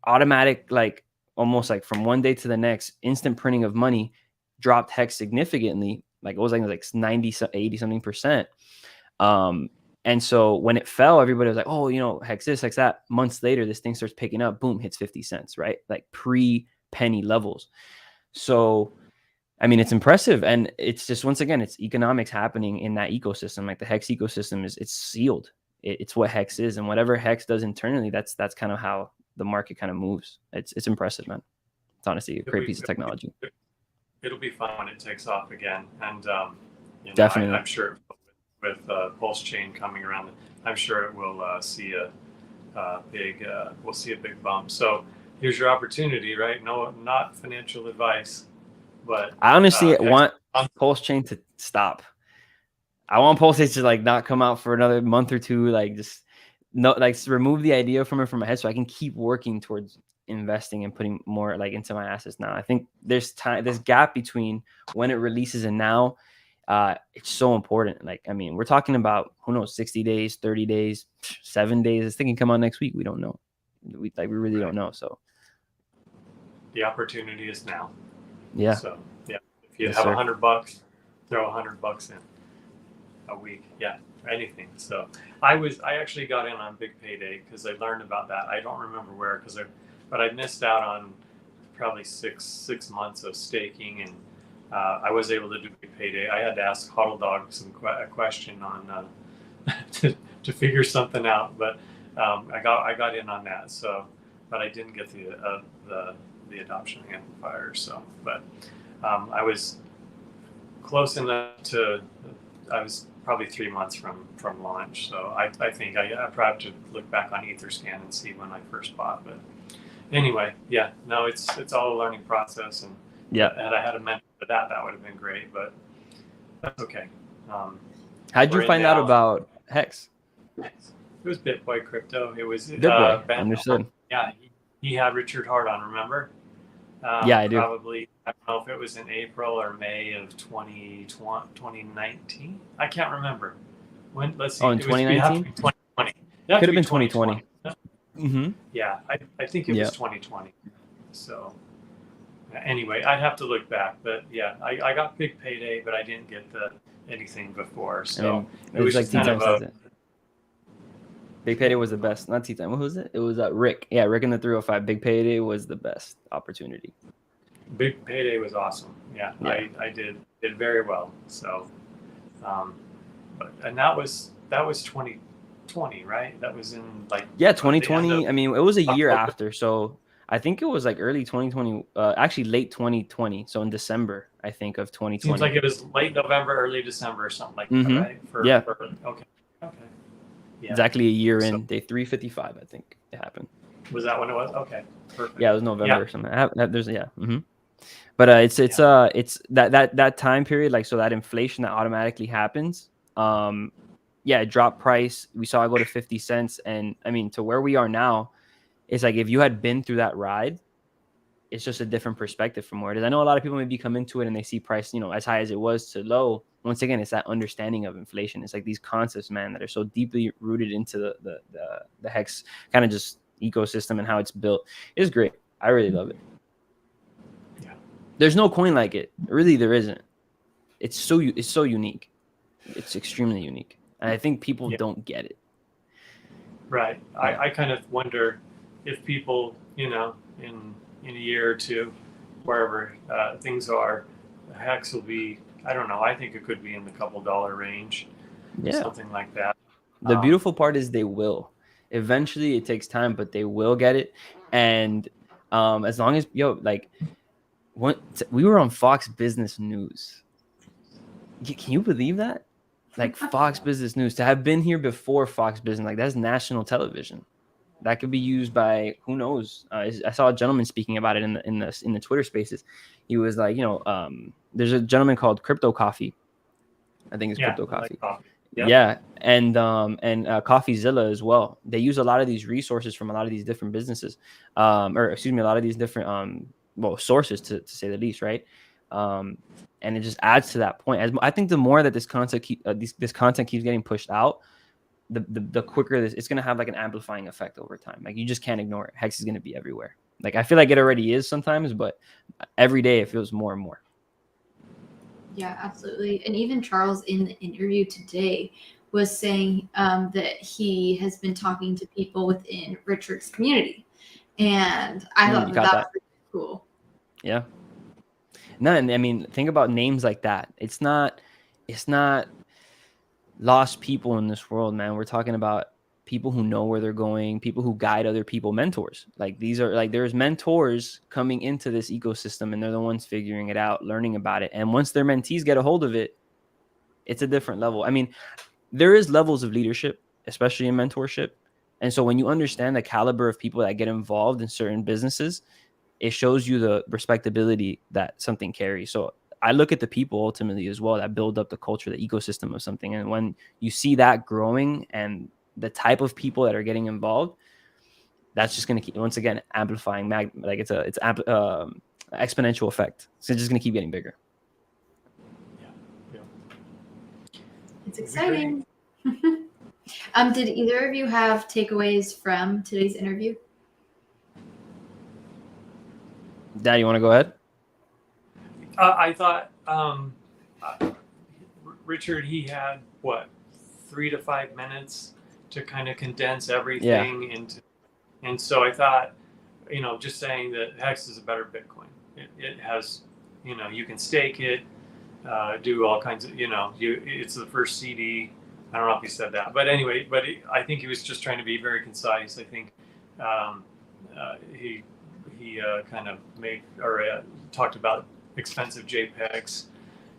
automatic, like almost like from one day to the next, instant printing of money dropped Hex significantly. Like it was like 90, 80 something percent. And so when it fell, everybody was like, oh, Hex this, Hex that. Months later, this thing starts picking up, boom, hits 50 cents, right? Like pre-penny levels. So, I mean, it's impressive. And it's just, once again, it's economics happening in that ecosystem. Like the Hex ecosystem it's sealed. It's what Hex is. And whatever Hex does internally, that's kind of how the market kind of moves. It's impressive, man. It's honestly a great piece of technology. It'll be fun when it takes off again. And definitely, I'm sure with Pulse Chain coming around, I'm sure it will see a big bump. So here's your opportunity, right? No, not financial advice, but I honestly want Pulse Chain to stop. I want Pulse Chain to like not come out for another month or two. Like just remove the idea from it from my head so I can keep working towards investing and putting more like into my assets now. I think there's gap between when it releases and now. It's so important. Like, I mean, we're talking about, who knows, 60 days, 30 days, 7 days. This thing can come out next week. We don't know. We really don't know. So the opportunity is now. Yeah. So yeah, if you have $100, throw $100 in a week. Yeah. Anything. So I actually got in on Big Payday because I learned about that. I don't remember where but I missed out on probably six months of staking, and I was able to do Big Payday. I had to ask Huddle Dog a question on to figure something out, but I got in on that. So, but I didn't get the adoption amplifier. So, but I was close enough to. I was probably 3 months from launch. So I think I probably have to look back on Etherscan and see when I first bought. But anyway, yeah, no, it's all a learning process. And yeah, had I had a mentor for that would have been great. But that's okay. How'd you find out about Hex? It was BitBoy Crypto. It was BitBoy. Understood. Yeah, he had Richard Hart on. Remember? Yeah, I do. Probably, I don't know if it was in April or May of 2019. I can't remember. When? Let's see. Oh, in 2019? 2020. Could have been 2020. Mm-hmm. Yeah, I think it was 2020. So anyway, I'd have to look back. But yeah, I got Big Payday, but I didn't get anything before. So it was like kind of a... Big Payday was the best. Not T-Time. What was it? It was Rick. Yeah, Rick in the 305. Big Payday was the best opportunity. Big Payday was awesome. Yeah. I did very well. So, and that was 2020, right? That was in like Yeah, the end 2020. of I mean, it was a year October. after. So I think it was like early 2020, actually late 2020. So in December, I think, of Seems 2020. like it was late November, early December, or something like that, Mm-hmm. right? Yeah, Okay, okay, yeah. exactly a year So in, day 355, I think it happened. was that when it was? Okay, Yeah, perfect. it was November Yeah, or something. There's yeah. Mm-hmm. But yeah, it's that time period, like, so that inflation that automatically happens. Yeah, it dropped price. We saw it go to 50 cents, and I mean, to where we are now, it's like if you had been through that ride, it's just a different perspective from where it is. I know a lot of people maybe come into it and they see price, as high as it was to low. Once again, it's that understanding of inflation. It's like these concepts, man, that are so deeply rooted into the Hex kind of just ecosystem and how it's built. It's great. I really love it. yeah. There's no coin like it. Really, there isn't. It's so unique. It's extremely unique, and I think people Yeah. don't get it. Right. Yeah. I kind of wonder if people, in a year or two, wherever things are, the Hex will be. I don't know. I think it could be in the couple dollar range, Yeah. something like that. The beautiful part is they will. Eventually, it takes time, but they will get it. And as long as like, we were on Fox Business News. Can you believe that? Like, Fox Business News, to have been here before Fox Business, like, that's national television. That could be used by who knows. I saw a gentleman speaking about it in the Twitter Spaces. He was like, there's a gentleman called Crypto Coffee. I think it's Yeah, Crypto I like Coffee. coffee. Yep. Yeah, and CoffeeZilla as well. They use a lot of these resources from a lot of these different businesses, or excuse me, a lot of these different sources, to say the least, right? And it just adds to that point. I think the more that this content this content keeps getting pushed out, the quicker it's going to have like an amplifying effect over time. Like, you just can't ignore it. Hex is going to be everywhere. Like, I feel like it already is sometimes, but every day it feels more and more. Yeah, absolutely. And even Charles in the interview today was saying that he has been talking to people within Richard's community. And I thought You that got that that. was really cool. Yeah. No, and I mean, think about names like that. It's not lost people in this world, man. We're talking about people who know where they're going, people who guide other people, mentors. Like, these are like, there's mentors coming into this ecosystem, and they're the ones figuring it out, learning about it. And once their mentees get a hold of it, it's a different level. I mean, there is levels of leadership, especially in mentorship. And so when you understand the caliber of people that get involved in certain businesses, it shows you the respectability that something carries. So I look at the people ultimately as well that build up the culture, the ecosystem of something. And when you see that growing and the type of people that are getting involved, that's just going to keep, once again, amplifying, like it's exponential effect. So it's just going to keep getting bigger. Yeah. It's exciting. Did either of you have takeaways from today's interview? Dad, you want to go ahead? I thought Richard, he had what, 3 to 5 minutes to kind of condense everything into, and so I thought, just saying that Hex is a better Bitcoin. It has, you can stake it, do all kinds of, it's the first CD. I don't know if he said that, but anyway, I think he was just trying to be very concise. I think he kind of made or talked about expensive JPEGs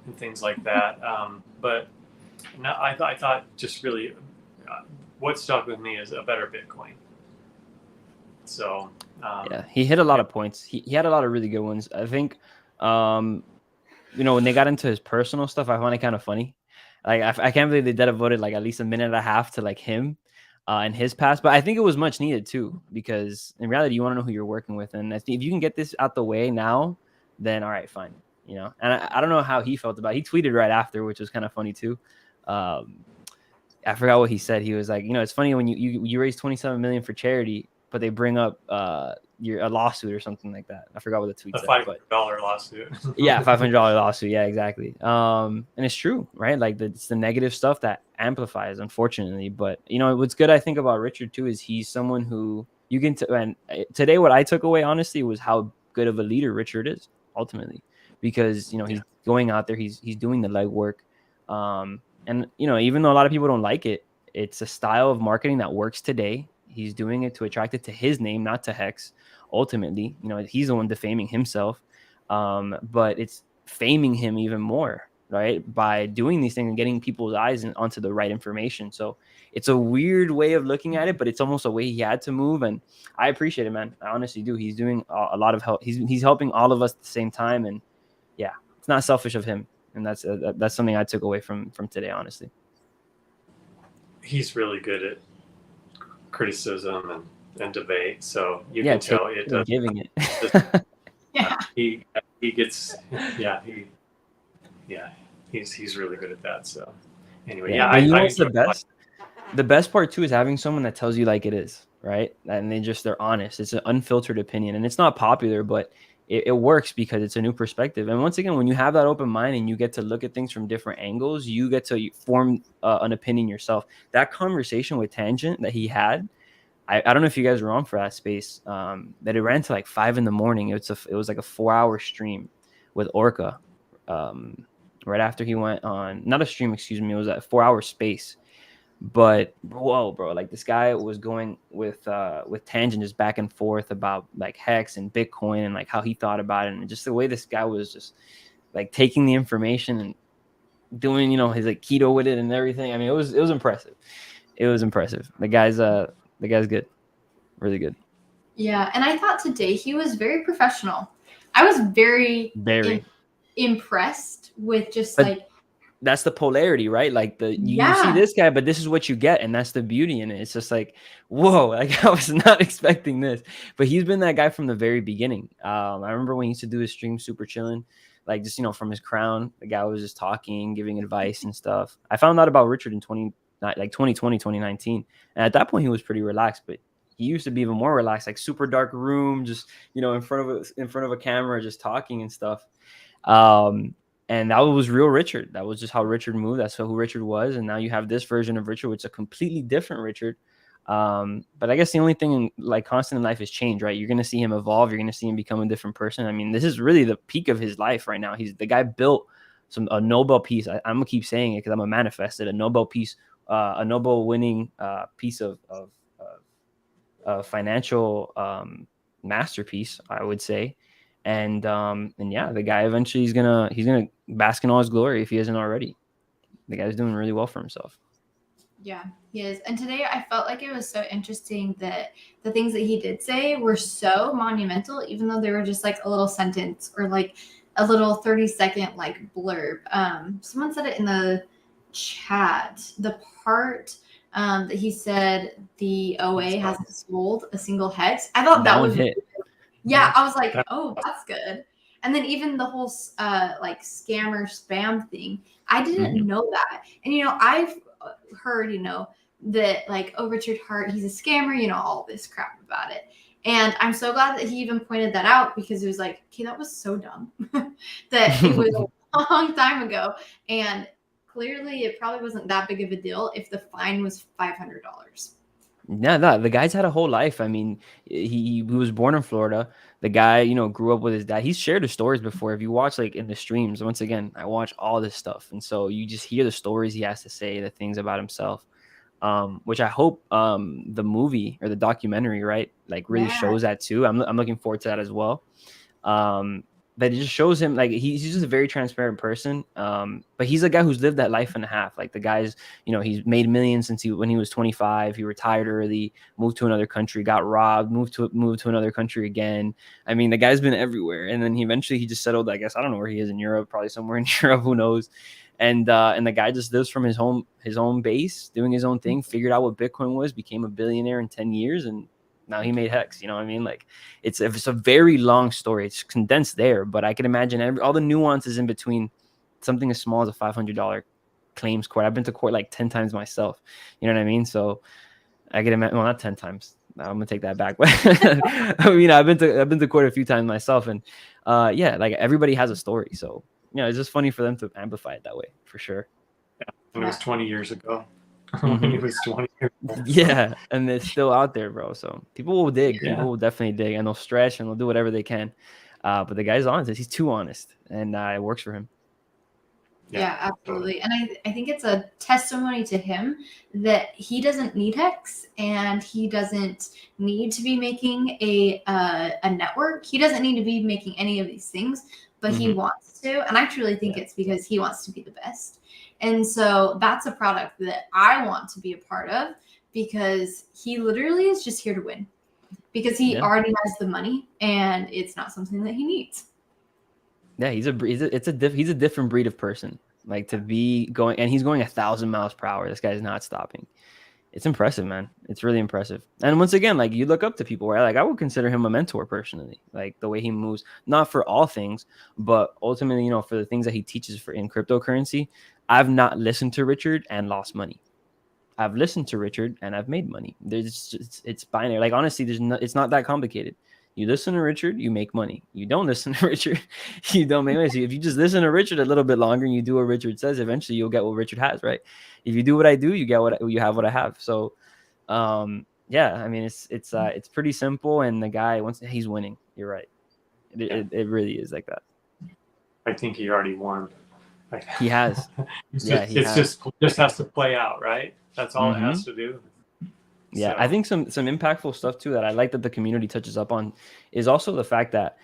and things like that. But no, I thought just really what stuck with me is a better Bitcoin. So yeah, he hit a lot of points. He had a lot of really good ones. I think, when they got into his personal stuff, I found it kind of funny. Like, I can't believe they devoted like at least a minute and a half to like him and his past. But I think it was much needed too, because in reality, you want to know who you're working with, and I think if you can get this out the way now, then all right, fine. And I don't know how he felt about it. He tweeted right after, which was kind of funny too. I forgot what he said. He was like, it's funny when you raise 27 million for charity, but they bring up a lawsuit or something like that. I forgot what the tweet said. $500 lawsuit. Yeah, $500 lawsuit. Yeah, exactly. And it's true, right? Like, it's the negative stuff that amplifies, unfortunately. But what's good, I think, about Richard too is he's someone who you can. And today, what I took away honestly was how good of a leader Richard is ultimately, because he's going out there, he's doing the legwork, and even though a lot of people don't like it, it's a style of marketing that works today. He's doing it to attract it to his name, not to Hex. Ultimately, he's the one defaming himself, but it's faming him even more, right? By doing these things and getting people's eyes onto the right information. So it's a weird way of looking at it, but it's almost a way he had to move. And I appreciate it, man. I honestly do. He's doing a lot of help. He's helping all of us at the same time. And yeah, it's not selfish of him. And that's something I took away from today, honestly. He's really good at criticism and debate. So you can tell it does. Giving it. Yeah. He gets, he's really good at that. So anyway, what's the best? The best part too is having someone that tells you like it is, right? And they're honest. It's an unfiltered opinion, and it's not popular, but it works because it's a new perspective. And once again, when you have that open mind and you get to look at things from different angles, you get to form an opinion yourself. That conversation with Tangent that he had, I don't know if you guys were on for that space, that it ran to like 5 a.m. It was like a 4-hour stream with Orca, right after he went on, not a stream, excuse me. It was a 4-hour space, but whoa, bro, like this guy was going with Tangent just back and forth about like Hex and Bitcoin and like how he thought about it. And just the way this guy was just like taking the information and doing, his like keto with it and everything. I mean, it was impressive. It was impressive. The guy's good. Really good. Yeah. And I thought today he was very professional. I was very impressed with just that's the polarity, right? Like you see this guy, but this is what you get. And that's the beauty in it. It's just like, whoa, like I was not expecting this, but he's been that guy from the very beginning. I remember when he used to do his stream, super chilling, like just, from his crown, the guy was just talking, giving advice and stuff. I found out about Richard in 2020, 2019. And at that point he was pretty relaxed, but he used to be even more relaxed, like super dark room, just, in front of a camera, just talking and stuff. And that was real Richard. That was just how Richard moved. That's who Richard was. And now you have this version of Richard, which is a completely different Richard. But I guess the only thing constant in life is change, right? You're going to see him evolve. You're going to see him become a different person. I mean, this is really the peak of his life right now. The guy built a Nobel piece. I'm going to keep saying it because I'm a manifested, a Nobel piece, a Nobel winning piece of financial masterpiece, I would say. And yeah, the guy eventually he's gonna bask in all his glory if he isn't already. The guy's doing really well for himself. Yeah, he is. And today I felt like it was so interesting that the things that he did say were so monumental, even though they were just like a little sentence or like a little 30-second like blurb. Someone said it in the chat. The part that he said the OA hasn't sold a single hex. I thought that was hit. Yeah, I was like, oh, that's good. And then even the whole like scammer spam thing, I didn't know that. And I've heard that like, oh, Richard Hart, he's a scammer, all this crap about it. And I'm so glad that he even pointed that out, because it was like, okay, that was so dumb that it was a long time ago. And clearly it probably wasn't that big of a deal if the fine was $500. Yeah, no, the guy's had a whole life. I mean, he was born in Florida. The guy, grew up with his dad. He's shared his stories before. If you watch like in the streams, once again, I watch all this stuff. And so you just hear the stories he has to say, the things about himself, which I hope the movie or the documentary, right, like really shows that too. I'm looking forward to that as well. But it just shows him like he's just a very transparent person. But he's a guy who's lived that life and a half. Like the guy's, he's made millions when he was 25. He retired early, moved to another country, got robbed, moved to another country again. I mean, the guy's been everywhere. And then he just settled, I guess, I don't know where he is in Europe, probably somewhere in Europe, who knows. And the guy just lives from his own base, doing his own thing, figured out what Bitcoin was, became a billionaire in 10 years, and now he made Hex. You know what I mean? Like it's a very long story. It's condensed there, but I can imagine all the nuances in between something as small as a $500 claims court. I've been to court like 10 times myself. You know what I mean? So I can imagine, well, not 10 times. I'm gonna take that back. But I mean, I've been to court a few times myself, and yeah, like everybody has a story. So it's just funny for them to amplify it that way, for sure. Yeah, and it was 20 years ago. When he was 20 years old. Yeah, and it's still out there, bro. So people will dig. Yeah. People will definitely dig, and they'll stretch and they'll do whatever they can. But the guy's honest. He's too honest, and it works for him. Yeah, absolutely. And I think it's a testimony to him that he doesn't need Hex and he doesn't need to be making a network. He doesn't need to be making any of these things, but he Mhm. wants to. And I truly think it's because he wants to be the best. And so that's a product that I want to be a part of because he literally is just here to win because he Yeah. already has the money and it's not something that he needs. Yeah, he's a different breed of person. Like to be going, and he's going 1,000 miles per hour. This guy's not stopping. It's impressive, man. It's really impressive. And once again, like you look up to people, right? Like I would consider him a mentor personally. Like the way he moves, not for all things, but ultimately, you know, for the things that he teaches for in cryptocurrency. I've not listened to Richard and lost money. I've listened to Richard and I've made money. There's just, it's binary. Like honestly, it's not that complicated. You listen to Richard, you make money. You don't listen to Richard, you don't make money. So if you just listen to Richard a little bit longer and you do what Richard says, eventually you'll get what Richard has, right? If you do what I do, you get you have what I have. So yeah, I mean it's pretty simple. And the guy once he's winning, you're right. It really is like that. I think he already won. He has. Just has to play out, right? That's all it has to do. Yeah, So. I think some impactful stuff too that I like that the community touches up on is also the fact that,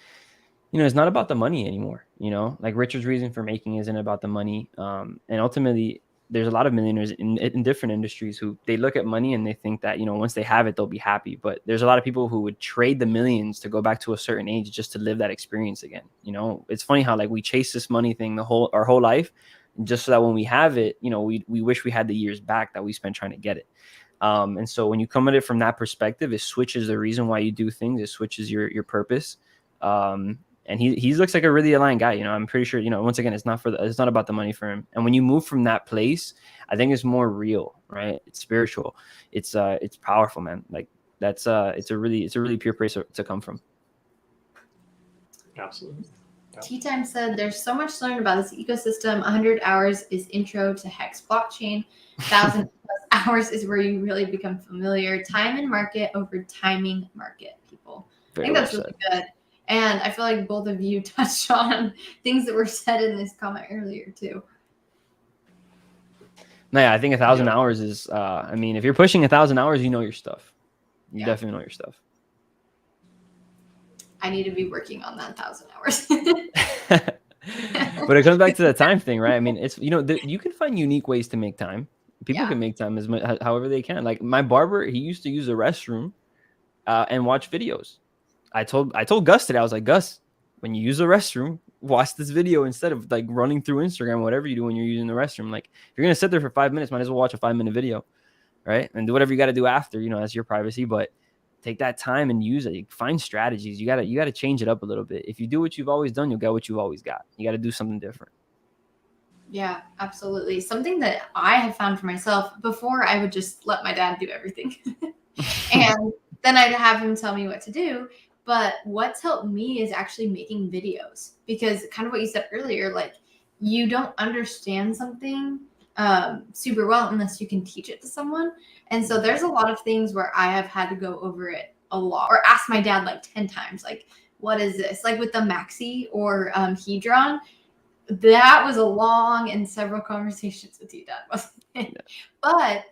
you know, it's not about the money anymore. You know, like Richard's reason for making isn't about the money. And ultimately, there's a lot of millionaires in different industries who they look at money and they think that, you know, once they have it, they'll be happy. But there's a lot of people who would trade the millions to go back to a certain age just to live that experience again. You know, it's funny how like we chase this money thing our whole life just so that when we have it, you know, we wish we had the years back that we spent trying to get it. And so when you come at it from that perspective, it switches the reason why you do things. It switches your purpose. And he looks like a really aligned guy. You know, I'm pretty sure, you know, once again, it's not about the money for him. And when you move from that place, I think it's more real, right? It's spiritual. It's powerful, man. Like it's a really pure place to come from. Absolutely. Tea Time said there's so much to learn about this ecosystem. 100 hours is intro to Hex blockchain. 1,000 hours is where you really become familiar. Time and market over timing market, people. I think that's really good. And I feel like both of you touched on things that were said in this comment earlier too. No, yeah, I think 1,000 hours is, I mean, if you're pushing 1,000 hours, you know your stuff. You definitely know your stuff. I need to be working on that 1,000 hours. But it comes back to the time thing, right? I mean, it's, you know, you can find unique ways to make time. People can make time as much, however they can. Like my barber, he used to use the restroom and watch videos. I told Gus today, I was like, Gus, when you use the restroom, watch this video instead of like running through Instagram, whatever you do when you're using the restroom. Like if you're going to sit there for 5 minutes, might as well watch a 5-minute video, right? And do whatever you got to do after, you know, that's your privacy, but take that time and use it. Find strategies. You got to change it up a little bit. If you do what you've always done, you'll get what you've always got. You got to do something different. Yeah, absolutely. Something that I have found for myself before, I would just let my dad do everything. And then I'd have him tell me what to do. But what's helped me is actually making videos, because kind of what you said earlier, like you don't understand something super well unless you can teach it to someone. And so there's a lot of things where I have had to go over it a lot or ask my dad like 10 times, like, what is this? Like with the Maxi or Hedron, that was a long and several conversations with you, Dad, wasn't it? But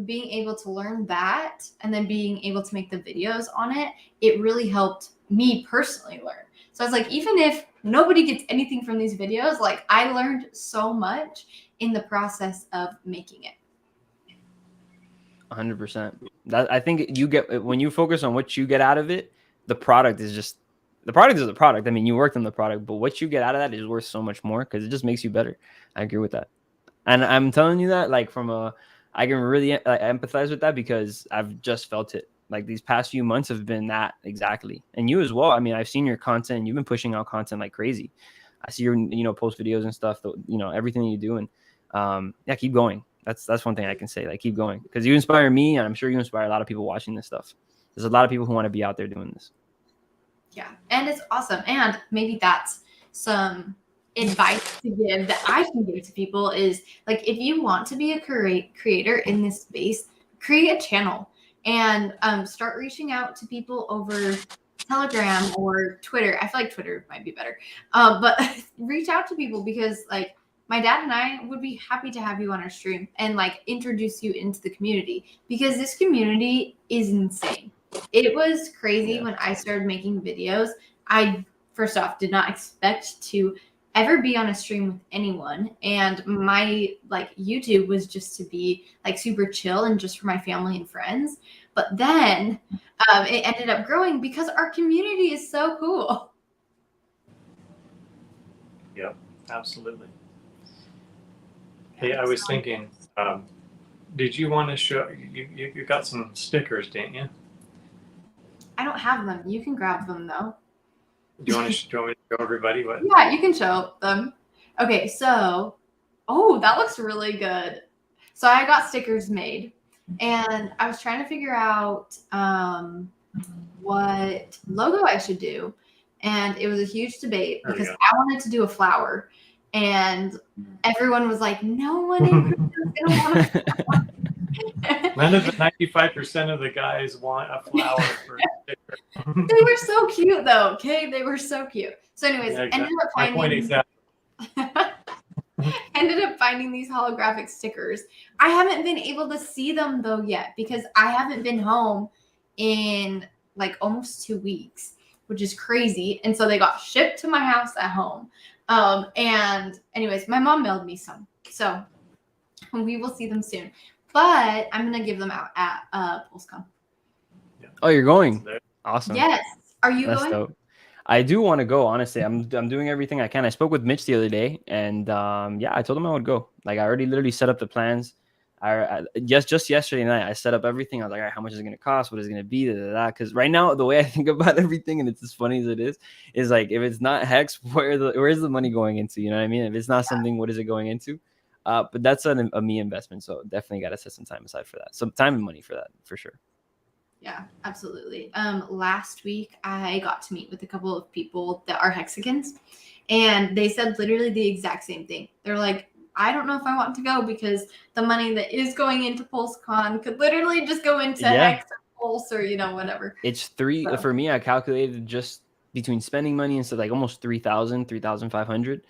being able to learn that and then being able to make the videos on it, it really helped me personally learn. So I was like, even if nobody gets anything from these videos, like I learned so much in the process of making it. 100%. That I think you get when you focus on what you get out of it, the product is the product. I mean, you worked on the product, but what you get out of that is worth so much more because it just makes you better. I agree with that. And I'm telling you that like I can really empathize with that because I've just felt it. Like these past few months have been that exactly. And you as well. I mean, I've seen your content. You've been pushing out content like crazy. I see your, you know, post videos and stuff, you know, everything you do. And yeah, keep going. That's one thing I can say. Like, keep going because you inspire me, and I'm sure you inspire a lot of people watching this stuff. There's a lot of people who want to be out there doing this. Yeah, and it's awesome. And maybe that's some advice to give that I can give to people is like, if you want to be a creator in this space, create a channel and start reaching out to people over Telegram or Twitter. I feel like Twitter might be better, but reach out to people because like my dad and I would be happy to have you on our stream and like introduce you into the community, because this community is insane. It was crazy when I started making videos. I, first off, did not expect to ever be on a stream with anyone, and my like YouTube was just to be like super chill and just for my family and friends. But then it ended up growing because our community is so cool. Yep, absolutely. Hey, I was thinking, did you want to show, you got some stickers, didn't you? I don't have them. You can grab them though. Do you want me to show everybody what? Yeah, you can show them. Okay, so, oh, that looks really good. So I got stickers made, and I was trying to figure out what logo I should do. And it was a huge debate because I wanted to do a flower, and everyone was like, no one in crypto is going to want a flower. None of the 95% of the guys want a flower for a sticker. They were so cute though. Okay, they were so cute. So anyways, Yeah, exactly. ended up My point exactly. ended up finding these holographic stickers. I haven't been able to see them though yet because I haven't been home in like almost 2 weeks, which is crazy. And so they got shipped to my house at home. And anyways, my mom mailed me some. So we will see them soon. But I'm going to give them out at PulseCon. Oh, you're going? Awesome. Yes. Are you That's going? Dope. I do want to go, honestly. I'm doing everything I can. I spoke with Mitch the other day, and yeah, I told him I would go. Like, I already literally set up the plans. Just yesterday night, I set up everything. I was like, all right, how much is it going to cost? What is it going to be? Because right now, the way I think about everything, and it's as funny as it is like, if it's not Hex, where is the money going into? You know what I mean? If it's not something, what is it going into? But that's a me investment, so definitely got to set some time aside for that. Some time and money for that, for sure. Yeah, absolutely. Last week I got to meet with a couple of people that are Hexicans, and they said literally the exact same thing. They're like, I don't know if I want to go because the money that is going into PulseCon could literally just go into Hex or Pulse or, you know, whatever. It's for me, I calculated just between spending money and stuff, like almost 3,500.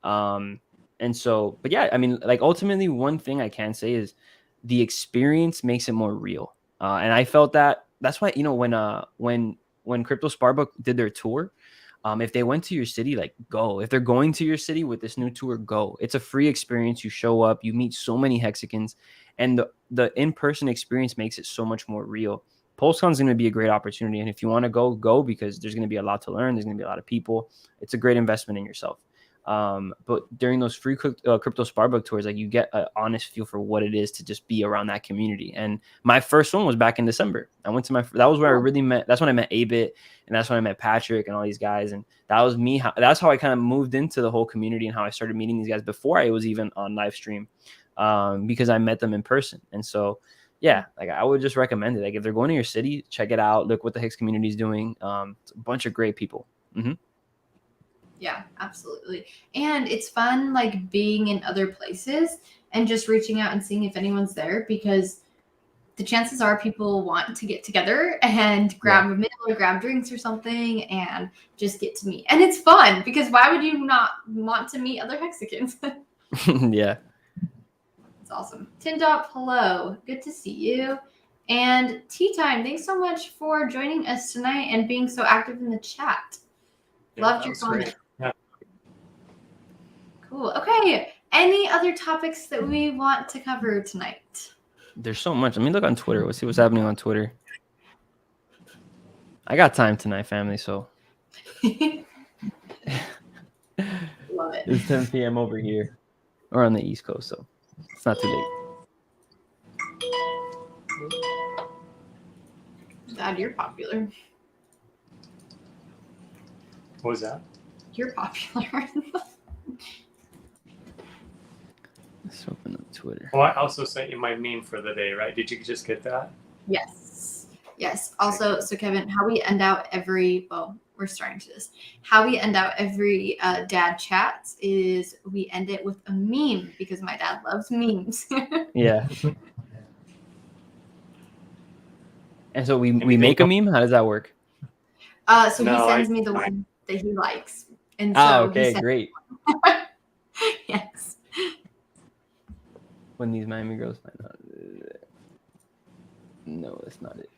And so, but yeah, I mean, like ultimately one thing I can say is the experience makes it more real. And I felt that's why, you know, when Crypto Sparbook did their tour, if they went to your city, like go. If they're going to your city with this new tour, go. It's a free experience. You show up, you meet so many Hexicans, and the in-person experience makes it so much more real. PulseCon is going to be a great opportunity. And if you want to go because there's going to be a lot to learn. There's going to be a lot of people. It's a great investment in yourself. But during those free Crypto Sparbook tours, like you get an honest feel for what it is to just be around that community. And my first one was back in December. I went to that was where I really that's when I met Abit, and that's when I met Patrick and all these guys. And that was me. That's how I kind of moved into the whole community and how I started meeting these guys before I was even on live stream, because I met them in person. And so, yeah, like I would just recommend it. Like if they're going to your city, check it out. Look what the Hex community is doing. It's a bunch of great people. Mm-hmm. Yeah, absolutely. And it's fun like being in other places and just reaching out and seeing if anyone's there, because the chances are people want to get together and grab a meal or grab drinks or something and just get to meet. And it's fun because why would you not want to meet other Hexicans? Yeah. It's awesome. Tindop, hello. Good to see you. And Tea Time, thanks so much for joining us tonight and being so active in the chat. Loved your comment. Yeah. Cool. Okay. Any other topics that we want to cover tonight? There's so much. Let me look on Twitter. Let's see what's happening on Twitter. I got time tonight, family, so. Love it. It's 10 p.m. over here. Or on the East Coast, so it's not too late. Dad, you're popular. What was that? You're popular. Let's open up Twitter. Oh, I also sent you my meme for the day, right? Did you just get that? Yes. Yes. Also, so Kevin, how we end out we're starting to this. How we end out every dad chats is we end it with a meme because my dad loves memes. Yeah. And so we make a meme? How does that work? So he sends me the one that he likes. And so okay, great. Yes. When these Miami girls find out. No, that's not it.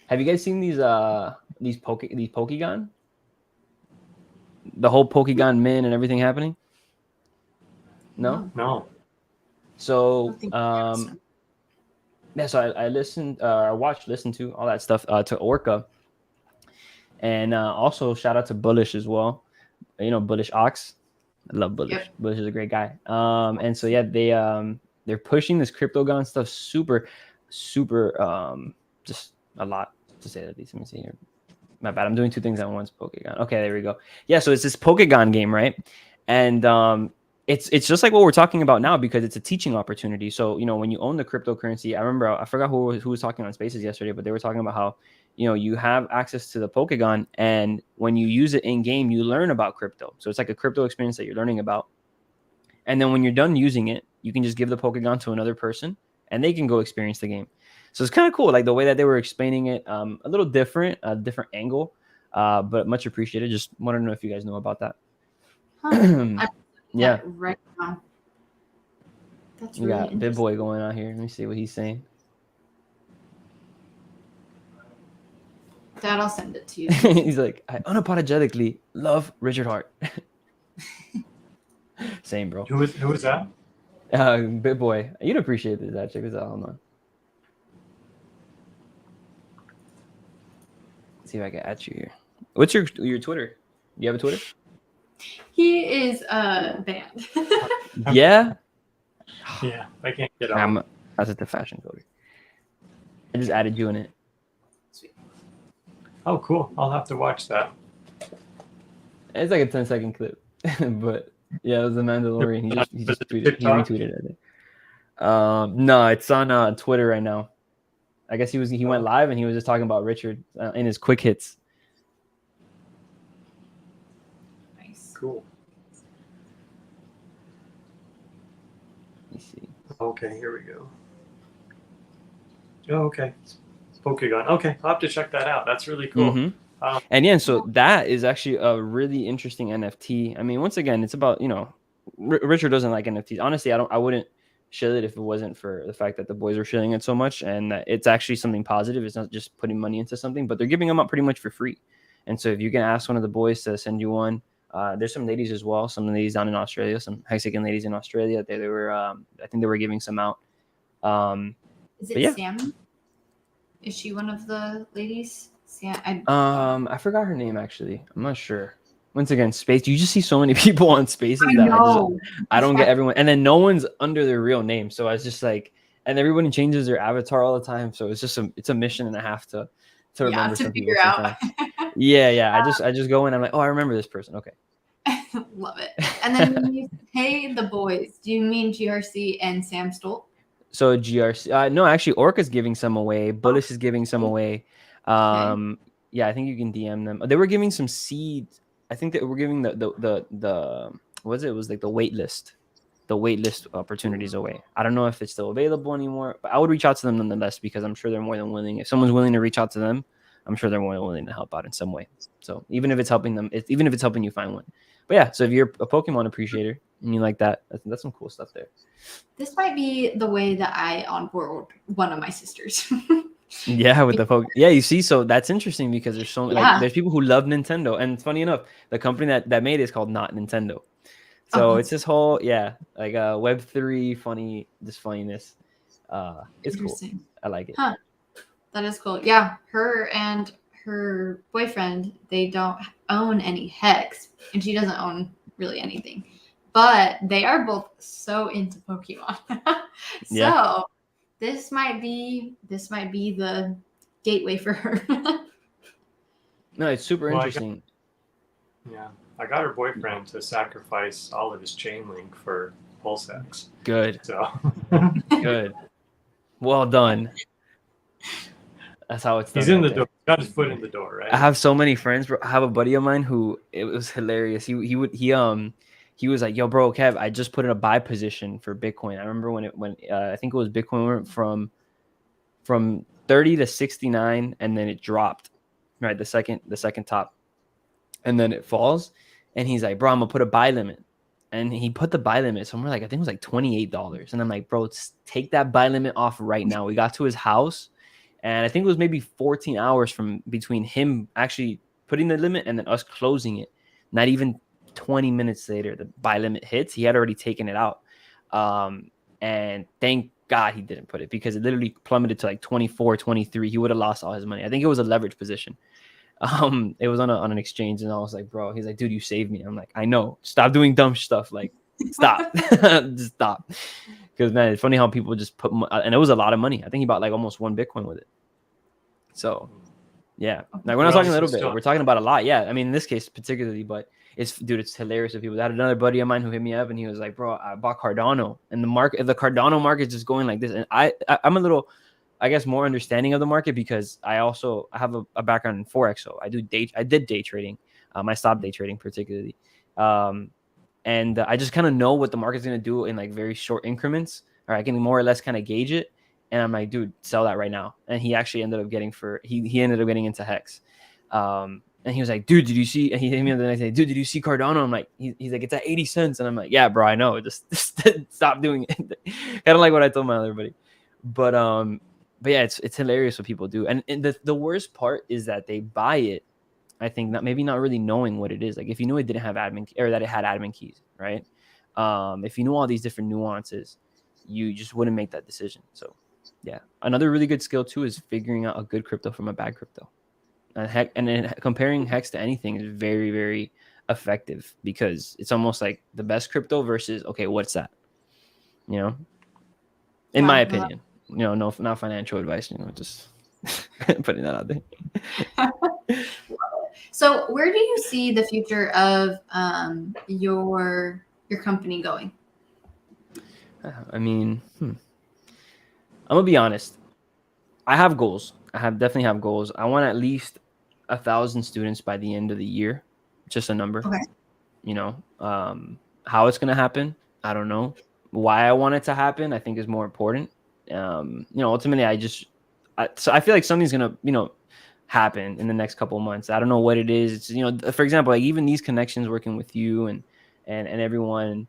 Have you guys seen these Pokegon? The whole Pokegon min and everything happening? No? No. So think yeah, so I listened, listened to all that stuff to Orca, and also shout out to Bullish as well. You know Bullish Ox. I love Bullish. Yep. Bullish is a great guy. And so yeah, they're pushing this CryptoGon stuff super, just a lot to say the least. Let me see here. My bad. I'm doing two things at once. Pokegon. Okay, there we go. Yeah, so it's this Pokegon game, right? And it's just like what we're talking about now because it's a teaching opportunity. So when you own the cryptocurrency, I remember I forgot who was talking on Spaces yesterday, but they were talking about how you have access to the Pokegon, and when you use it in game, you learn about crypto. So it's like a crypto experience that you're learning about. And then when you're done using it, you can just give the Pokegon to another person, and they can go experience the game. So it's kind of cool, like the way that they were explaining it, a little different, a different angle, but much appreciated. Just want to know if you guys know about that. Huh. Yeah. Right now. That's We really got Big Boy going on here. Let me see what he's saying. Dad, I'll send it to you. He's like, I unapologetically love Richard Hart. Same, bro. Who is that? Big Boy. You'd appreciate this. Check this out. Hold on. Let's see if I can add you here. What's your Twitter? Do you have a Twitter? He is banned. Yeah. Yeah, I can't get on. That's at the fashion coder. I just added you in it. Oh, cool. I'll have to watch that. It's like a 10-second clip, but yeah, it was the Mandalorian. He retweeted it. I think. No, it's on Twitter right now. I guess he went live and he was just talking about Richard in his quick hits. Nice. Cool. Let me see. Okay, here we go. Oh, okay. Pokegon. Okay, I'll have to check that out. That's really cool. Mm-hmm. And yeah, so that is actually a really interesting NFT. I mean, once again, it's about Richard doesn't like NFTs. Honestly, I wouldn't shill it if it wasn't for the fact that the boys are shilling it so much, and that it's actually something positive. It's not just putting money into something, but they're giving them up pretty much for free. And so if you can ask one of the boys to send you one, there's some ladies as well. Some ladies down in Australia, some Mexican ladies in Australia. They were, I think they were giving some out. Is it Sam? Is she one of the ladies? Sam. I forgot her name actually. I'm not sure. Once again, Space. You just see so many people on Spaces I know. I don't get everyone, and then no one's under their real name. So I was just like, and everybody changes their avatar all the time. So it's just a mission and a half to remember to some figure people out. Yeah. I just go in. I'm like, oh, I remember this person. Okay. Love it. And then when you pay the boys, do you mean GRC and Sam Stolt? So GRC, no, actually, Orca's giving some away. Bullish is giving some away. Yeah, I think you can DM them. They were giving some seeds. I think that we're giving the what was it? It was like the wait list opportunities away. I don't know if it's still available anymore, but I would reach out to them nonetheless because I'm sure they're more than willing. If someone's willing to reach out to them, I'm sure they're more than willing to help out in some way. So even if it's helping them, even if it's helping you find one. But yeah, so if you're a Pokemon appreciator and you like that, that's some cool stuff there. This might be the way that I onboard one of my sisters. Yeah, with the Pokemon. Yeah, you see, so that's interesting because there's so there's people who love Nintendo, and funny enough, the company that made it is called Not Nintendo. So it's this whole like Web3 funniness. It's cool. I like it. Huh. That is cool. Yeah, her and her boyfriend, they don't own any Hex, and she doesn't own really anything, but they are both so into Pokemon. So this might be the gateway for her. No, it's super interesting. I got her boyfriend to sacrifice all of his chain link for Pulsex. Good. So good. Well done. That's how it's done. He's in the door. Got his foot in the door, right? I have so many friends, bro. I have a buddy of mine who it was hilarious. He was like, "Yo, bro, Kev, I just put in a buy position for Bitcoin." I remember when I think it was Bitcoin went from 30 to 69, and then it dropped, right? The second top, and then it falls, and he's like, "Bro, I'm gonna put a buy limit." and he put the buy limit somewhere like I think it was like $28, and I'm like, bro, take that buy limit off right now. We got to his house, and I think it was maybe 14 hours from between him actually putting the limit and then us closing it. Not even 20 minutes later, the buy limit hits. He had already taken it out, and thank God he didn't put it, because it literally plummeted to like 24, 23. He would have lost all his money. I think it was a leverage position. It was on an exchange, and I was like, bro, he's like, dude, you saved me. I'm like, I know, stop doing dumb stuff, like stop. Just stop. Because man, it's funny how people just put, and it was a lot of money. I think he bought like almost 1 Bitcoin with it. So yeah, like we're not talking a little bit, we're talking about a lot. Yeah, I mean in this case particularly, but it's hilarious with people. I had another buddy of mine who hit me up, and he was like, bro, I bought Cardano, and the Cardano market is just going like this. And I'm a little, I guess, more understanding of the market, because I have a background in Forex. So I did day trading. I stopped day trading particularly. And I just kind of know what the market's going to do in like very short increments, or I can more or less kind of gauge it. And I'm like, dude, sell that right now. And he actually ended up getting he ended up getting into Hex. And he was like, dude, did you see? And he hit me up the next day, dude, did you see Cardano? I'm like, he's like, it's at 80 cents. And I'm like, yeah, bro, I know. Just stop doing it. Kind of like what I told my other buddy. But yeah, it's hilarious what people do. And the worst part is that they buy it, I think, maybe not really knowing what it is. Like if you knew it didn't have admin, or that it had admin keys, right? If you knew all these different nuances, you just wouldn't make that decision. So yeah, another really good skill too is figuring out a good crypto from a bad crypto. And then comparing Hex to anything is very, very effective, because it's almost like the best crypto versus, okay, what's that? You know, in my opinion, you know, not financial advice, you know, just putting that out there. So where do you see the future of your company going? I mean, I'm gonna be honest. I have goals. Definitely have goals. I want at least 1,000 students by the end of the year. Just a number. Okay. You know, how it's gonna happen, I don't know. Why I want it to happen, I think, is more important. You know, ultimately, so I feel like something's gonna, you know, happen in the next couple of months. I don't know what it is. It's, you know, for example, like even these connections, working with you and everyone.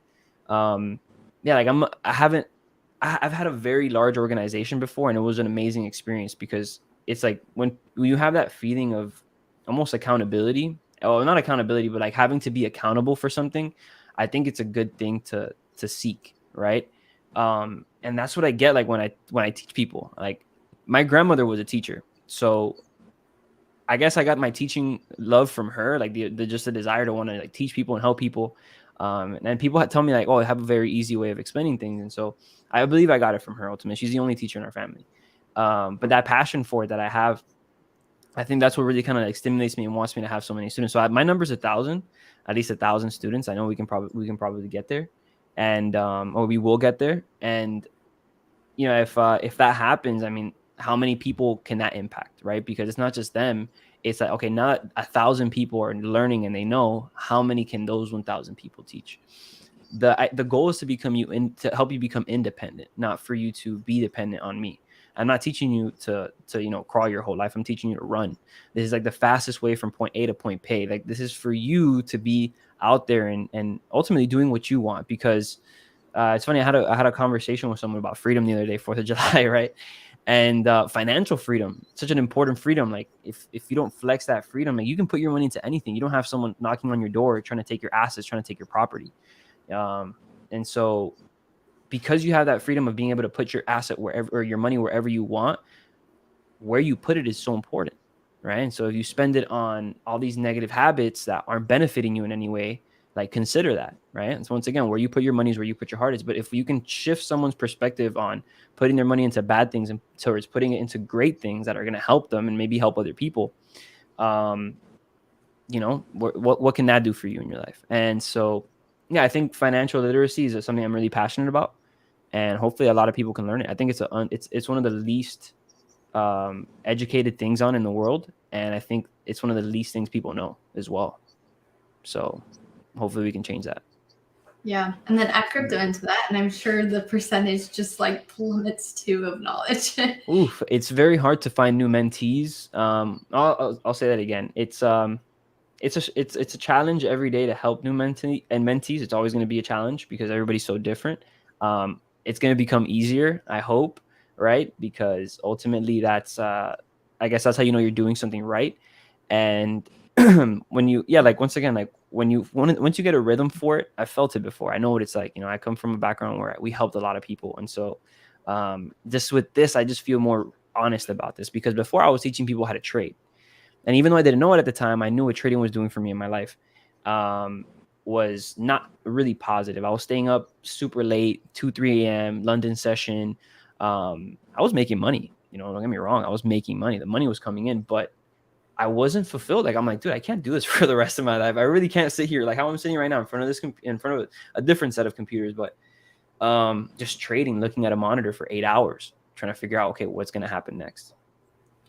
Yeah, like I've had a very large organization before, and it was an amazing experience, because it's like when you have that feeling of almost accountability, or not accountability, but like having to be accountable for something. I think it's a good thing to seek, right? And that's what I get like when I teach people. Like my grandmother was a teacher, so I guess I got my teaching love from her, like the just a desire to want to like teach people and help people. And people tell me like, oh, I have a very easy way of explaining things. And so I believe I got it from her ultimately. She's the only teacher in our family. But that passion for it that I have, I think that's what really kind of like stimulates me and wants me to have so many students. So my number's 1,000, at least 1,000 students. I know we can probably get there, and or we will get there. And you know, if that happens, I mean, how many people can that impact, right? Because it's not just them. It's like, okay, not 1,000 people are learning and they know, how many can those 1,000 people teach? The goal is to help you become independent, not for you to be dependent on me. I'm not teaching you to you know, crawl your whole life. I'm teaching you to run. This is like the fastest way from point A to point P. Like this is for you to be out there and ultimately doing what you want. Because it's funny, I had a conversation with someone about freedom the other day, 4th of July, right? And financial freedom, such an important freedom. Like if you don't flex that freedom, like you can put your money into anything. You don't have someone knocking on your door trying to take your assets, trying to take your property. And so because you have that freedom of being able to put your asset wherever, or your money wherever you want, where you put it is so important, right? And so if you spend it on all these negative habits that aren't benefiting you in any way, like consider that, right? And so once again, where you put your money is where you put your heart is. But if you can shift someone's perspective on putting their money into bad things and towards putting it into great things that are going to help them and maybe help other people, you know, what can that do for you in your life? And so, yeah, I think financial literacy is something I'm really passionate about, and hopefully a lot of people can learn it. I think it's one of the least educated things in the world, and I think it's one of the least things people know as well. So hopefully we can change that. Yeah. And then add crypto into that, and I'm sure the percentage just like plummets too of knowledge. Oof, it's very hard to find new mentees. I'll say that again. It's it's a challenge every day to help new mentees. It's always going to be a challenge because everybody's so different. It's going to become easier, I hope, right? Because ultimately that's I guess that's how you know you're doing something right. And when you like once again, like once you get a rhythm for it, I felt it before. I know what it's like. I come from a background where we helped a lot of people, and so just with this, I just feel more honest about this because before I was teaching people how to trade. And even though I didn't know it at the time, I knew what trading was doing for me in my life was not really positive. I was staying up super late, 2, 3 a.m., London session. I was making money. Don't get me wrong. I was making money. The money was coming in, but I wasn't fulfilled. Like, I'm like, dude, I can't do this for the rest of my life. I really can't sit here like how I'm sitting right now in front of in front of a different set of computers, but just trading, looking at a monitor for 8 hours, trying to figure out, okay, what's going to happen next.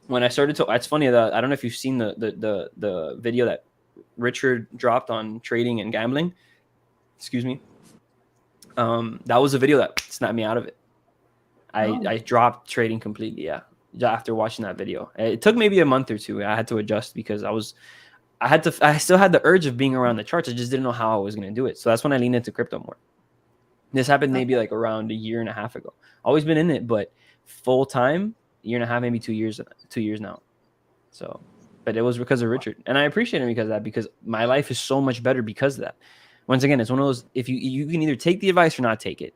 When I started to, it's funny that I don't know if you've seen the video that Richard dropped on trading and gambling. Excuse me. That was a video that snapped me out of it. I dropped trading completely. Yeah. After watching that video, it took maybe a month or two. I had to adjust because I still had the urge of being around the charts. I just didn't know how I was going to do it. So that's when I leaned into crypto more. This happened maybe like around a year and a half ago. Always been in it, but full time, year and a half, maybe 2 years now. So, but it was because of Richard, and I appreciate him because of that, because my life is so much better because of that. Once again, it's one of those, if you can either take the advice or not take it.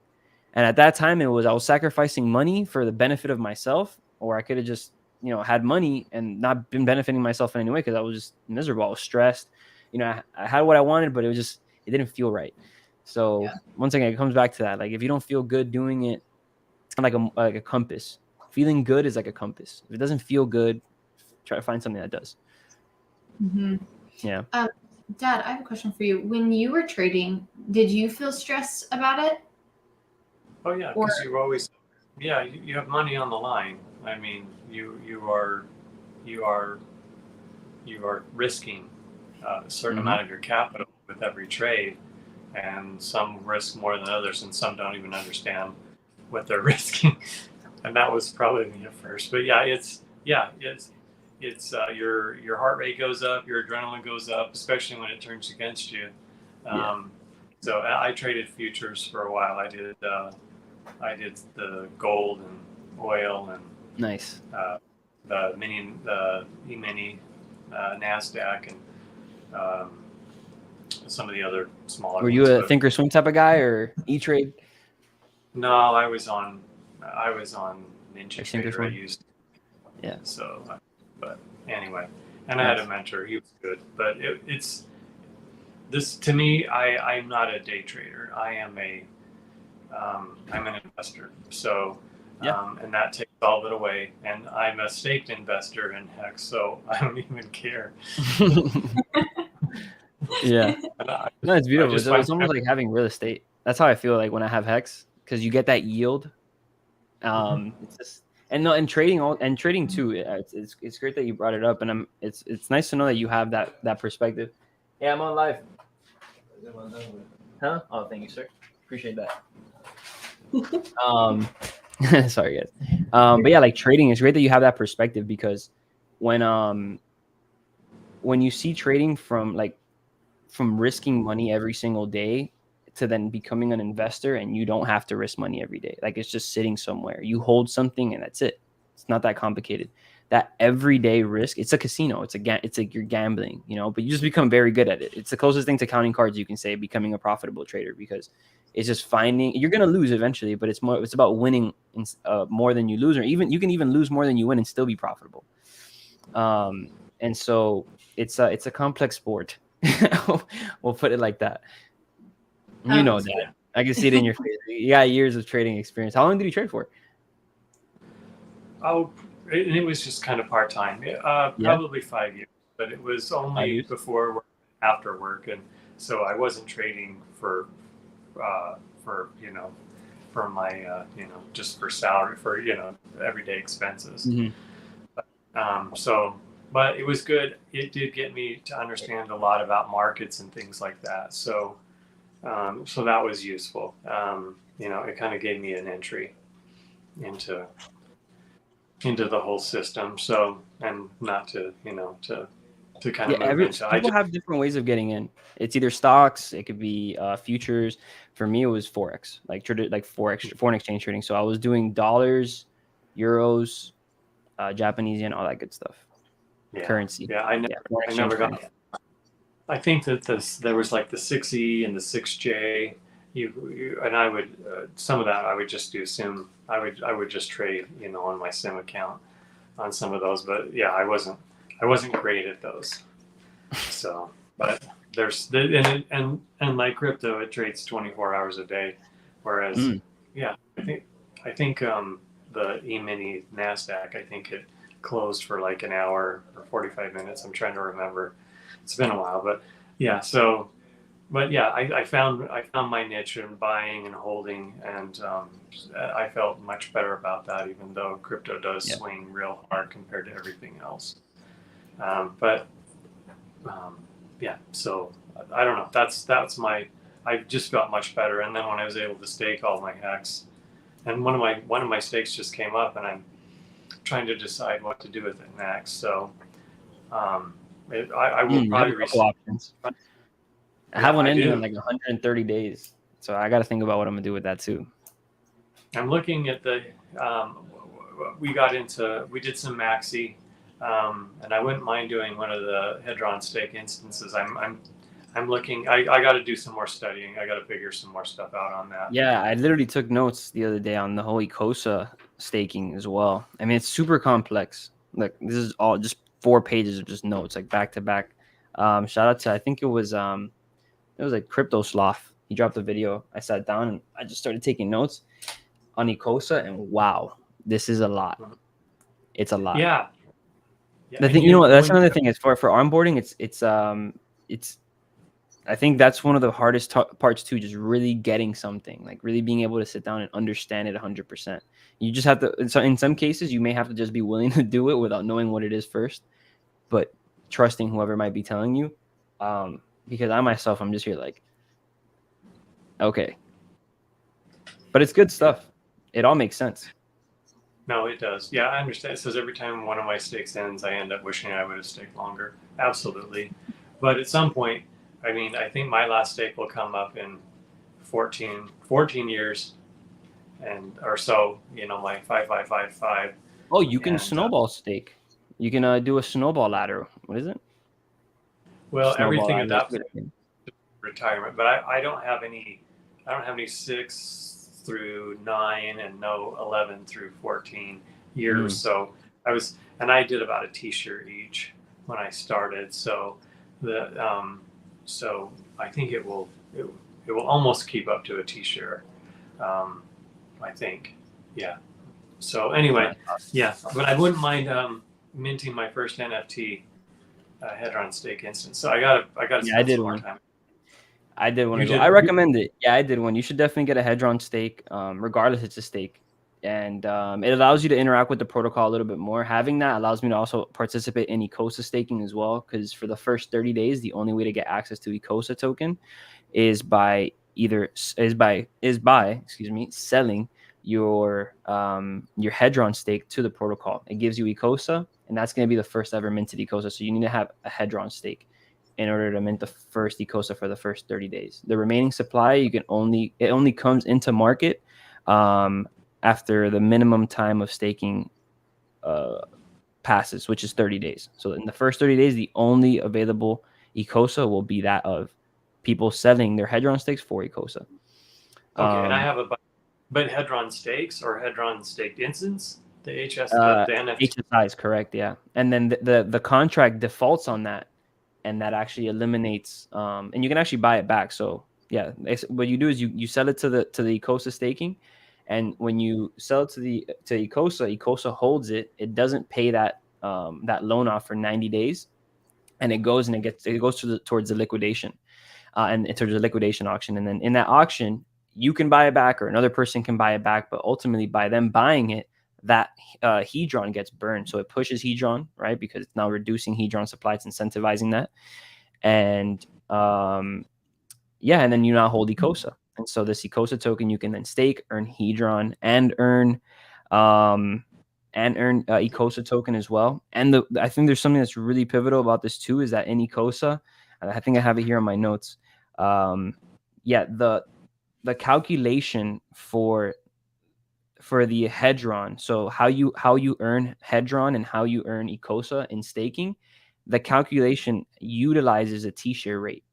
And at that time I was sacrificing money for the benefit of myself, or I could have just, had money and not been benefiting myself in any way because I was just miserable. I was stressed. I had what I wanted, but it didn't feel right. So once again, it comes back to that. Like, if you don't feel good doing it, it's kind of like a compass. Feeling good is like a compass. If it doesn't feel good, try to find something that does. Mm-hmm. Yeah. Dad, I have a question for you. When you were trading, did you feel stressed about it? Oh yeah, because you always, you have money on the line. I mean, you are risking a certain amount of your capital with every trade, and some risk more than others, and some don't even understand what they're risking. And that was probably me at first, but it's your heart rate goes up, your adrenaline goes up, especially when it turns against you. So I traded futures for a while. I did the gold and oil and nice the E-mini, Nasdaq, and some of the other smaller. Were you a Thinkorswim type of guy or E-Trade? No, I was on NinjaTrader. I used. Yeah. So, but anyway, and I had a mentor. He was good, but it's this to me. I'm not a day trader. I'm an investor. So, and that takes all of it away. And I'm a staked investor in Hex, so I don't even care. Yeah. No, it's beautiful. It's almost like having real estate. That's how I feel like when I have Hex, because you get that yield. It's just and trading too. It's great that you brought it up, and it's nice to know that you have that perspective. Yeah, I'm on live. Huh? Oh, thank you, sir. Appreciate that. Sorry guys. But yeah, like trading, it's great that you have that perspective, because when you see trading from risking money every single day to then becoming an investor, and you don't have to risk money every day, like it's just sitting somewhere, you hold something and that's it. It's not that complicated. That everyday risk, it's a casino. It's like you're gambling, but you just become very good at it. It's the closest thing to counting cards you can say, becoming a profitable trader, because it's just finding, you're going to lose eventually, but it's about winning more than you lose, or even you can even lose more than you win and still be profitable. And so it's a complex sport. We'll put it like that. That. I can see it in your face. You got years of trading experience. How long did you trade for? Oh, it was just kind of part-time. Probably 5 years, but it was only before work, after work. And so I wasn't trading for my, just for salary, for, everyday expenses. Mm-hmm. But it was good. It did get me to understand a lot about markets and things like that. So that was useful. It kind of gave me an entry into the whole system. So, and not to to kind Yeah, of move into. people have different ways of getting in. It's either stocks, it could be futures. For me, it was forex, like forex, foreign exchange trading. So I was doing dollars, euros, Japanese yen, all that good stuff. Yeah, Currency. yeah. Foreign I exchange never trading. got. I think that there was like the 6E and the 6J. And I would some of that I would just do sim. I would just trade, on my sim account on some of those. But yeah, I wasn't great at those. So, but and like crypto, it trades 24 hours a day, whereas yeah, I think the E-mini Nasdaq, I think it closed for like an hour or 45 minutes. I'm trying to remember. It's been a while, but yeah. So, but yeah, I found my niche in buying and holding, and I felt much better about that, even though crypto does swing real hard compared to everything else. But yeah, so I don't know. That's my. I just felt much better, and then when I was able to stake all my hacks, and one of my stakes just came up, and I'm trying to decide what to do with it next. So I will probably couple options. I have one ending in like 130 days, so I got to think about what I'm gonna do with that too. I'm looking at the. We did some maxi, and I wouldn't mind doing one of the Hedron stake instances. I'm looking. I got to do some more studying. I got to figure some more stuff out on that. Yeah, I literally took notes the other day on the whole Ecosa staking as well. I mean, it's super complex. Like this is all just 4 pages of just notes, like back to back. Shout out to, I think it was like Crypto Sloth. He dropped a video. I sat down and I just started taking notes on Ecosa, and wow, this is a lot. It's a lot. Yeah. The thing, that's another thing. Is for onboarding, it's. I think that's one of the hardest parts too. Just really getting something, like really being able to sit down and understand it 100%. You just have to. In some cases, you may have to just be willing to do it without knowing what it is first, but trusting whoever might be telling you. Because I myself, I'm just here like, okay, but it's good stuff. It all makes sense. No, it does. Yeah, I understand. It says every time one of my stakes ends, I end up wishing I would have staked longer. Absolutely. But at some point, I mean, I think my last stake will come up in 14 years or so, my 5555. Oh, you can snowball stake. You can do a snowball ladder. What is it? Well, everything at that point, retirement. But I don't have any 6 through 9 and no 11 through 14 years. So I did about a t-shirt each when I started. So so I think it will almost keep up to a t-shirt. I think. Yeah. So anyway, yeah, but I wouldn't mind minting my first NFT Hedron stake instance. So I gotta spend some more time. I did one. I recommend it. Yeah, I did one. You should definitely get a Hedron stake, regardless it's a stake. And it allows you to interact with the protocol a little bit more. Having that allows me to also participate in Ecosa staking as well, because for the first 30 days, the only way to get access to Ecosa token is by selling your Hedron stake to the protocol. It gives you Ecosa, and that's going to be the first ever minted Ecosa. So you need to have a Hedron stake in order to mint the first Ecosa for the first 30 days. The remaining supply, it only comes into market after the minimum time of staking passes, which is 30 days. So in the first 30 days, the only available Ecosa will be that of people selling their Hedron stakes for Ecosa. Okay, and I have but Hedron stakes or Hedron staked instance, the the NFT. HSI is correct, yeah. And then the contract defaults on that, and that actually eliminates and you can actually buy it back. So yeah, what you do is you sell it to the Ecosa staking, and when you sell it to Ecosa holds it. It doesn't pay that loan off for 90 days, and it goes towards the liquidation and towards the liquidation auction. And then in that auction, you can buy it back or another person can buy it back, but ultimately by them buying it, that Hedron gets burned. So it pushes Hedron, right? Because it's now reducing Hedron supply. It's incentivizing that. And and then you now hold Ecosa. And so this Ecosa token, you can then stake, earn Hedron, and earn and earn Ecosa token as well. And I think there's something that's really pivotal about this too, is that in Ecosa, and I think I have it here on my notes. Yeah, the calculation for the hedron, so how you earn hedron and how you earn Ecosa in staking, the calculation utilizes a T-share rate.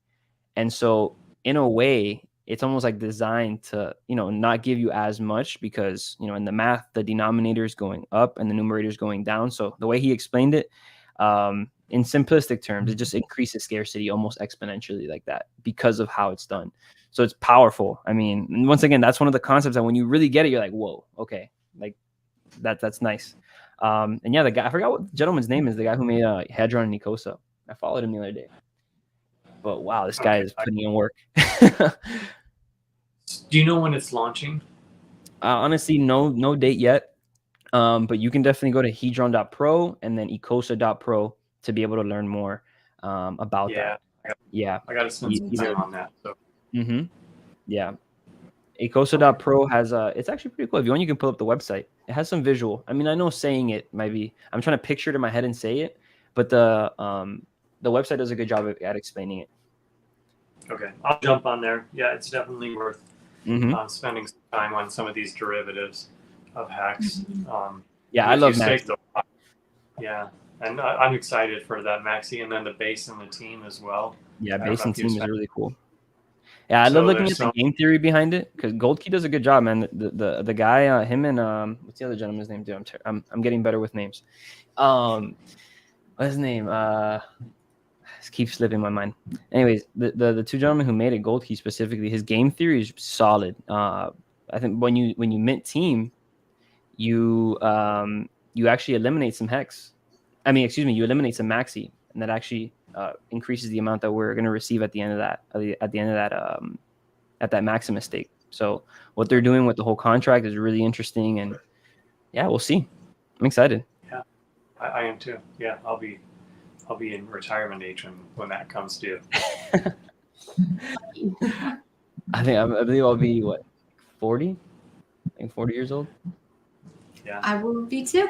And so in a way, it's almost like designed to, not give you as much, because, in the math, the denominator is going up and the numerator is going down. So the way he explained it, in simplistic terms, it just increases scarcity almost exponentially like that because of how it's done. So it's powerful. I mean, once again, that's one of the concepts that when you really get it, you're like, whoa, okay, like that's nice. And yeah, the guy, I forgot what the gentleman's name is, the guy who made Hadron and Nicosa. I followed him the other day. But wow, this guy is putting in work. Do you know when it's launching? Honestly, no date yet. But you can definitely go to hedron.pro and then ecosa.pro to be able to learn more about that. Yeah. I got to spend some time on that. So. Yeah. Ecosa.pro has it's actually pretty cool. If you want, you can pull up the website. It has some visual. I mean, I know saying it might be, I'm trying to picture it in my head and say it, but the website does a good job at explaining it. Okay, I'll jump on there. Yeah, it's definitely worth spending some time on some of these derivatives of Hex. Yeah, I love Maxi. Yeah, and I'm excited for that Maxi, and then the base and the team as well. Yeah, base and team is really cool. Yeah, I love looking at the game theory behind it, because Goldkey does a good job, man. The guy, him and what's the other gentleman's name? Dude, I'm getting better with names. What's his name? Keeps slipping my mind. Anyways, the two gentlemen who made it, Goldkey specifically, his game theory is solid. I think when you mint team, you actually eliminate some Hex. I mean, excuse me, you eliminate some Maxi, and that actually increases the amount that we're going to receive at the end of that at that Maximus stake. So what they're doing with the whole contract is really interesting, and yeah, we'll see. I'm excited. Yeah, I am too. Yeah, I'll be in retirement age when that comes due. I believe I'll be 40? I think 40 years old. Yeah. I will be too.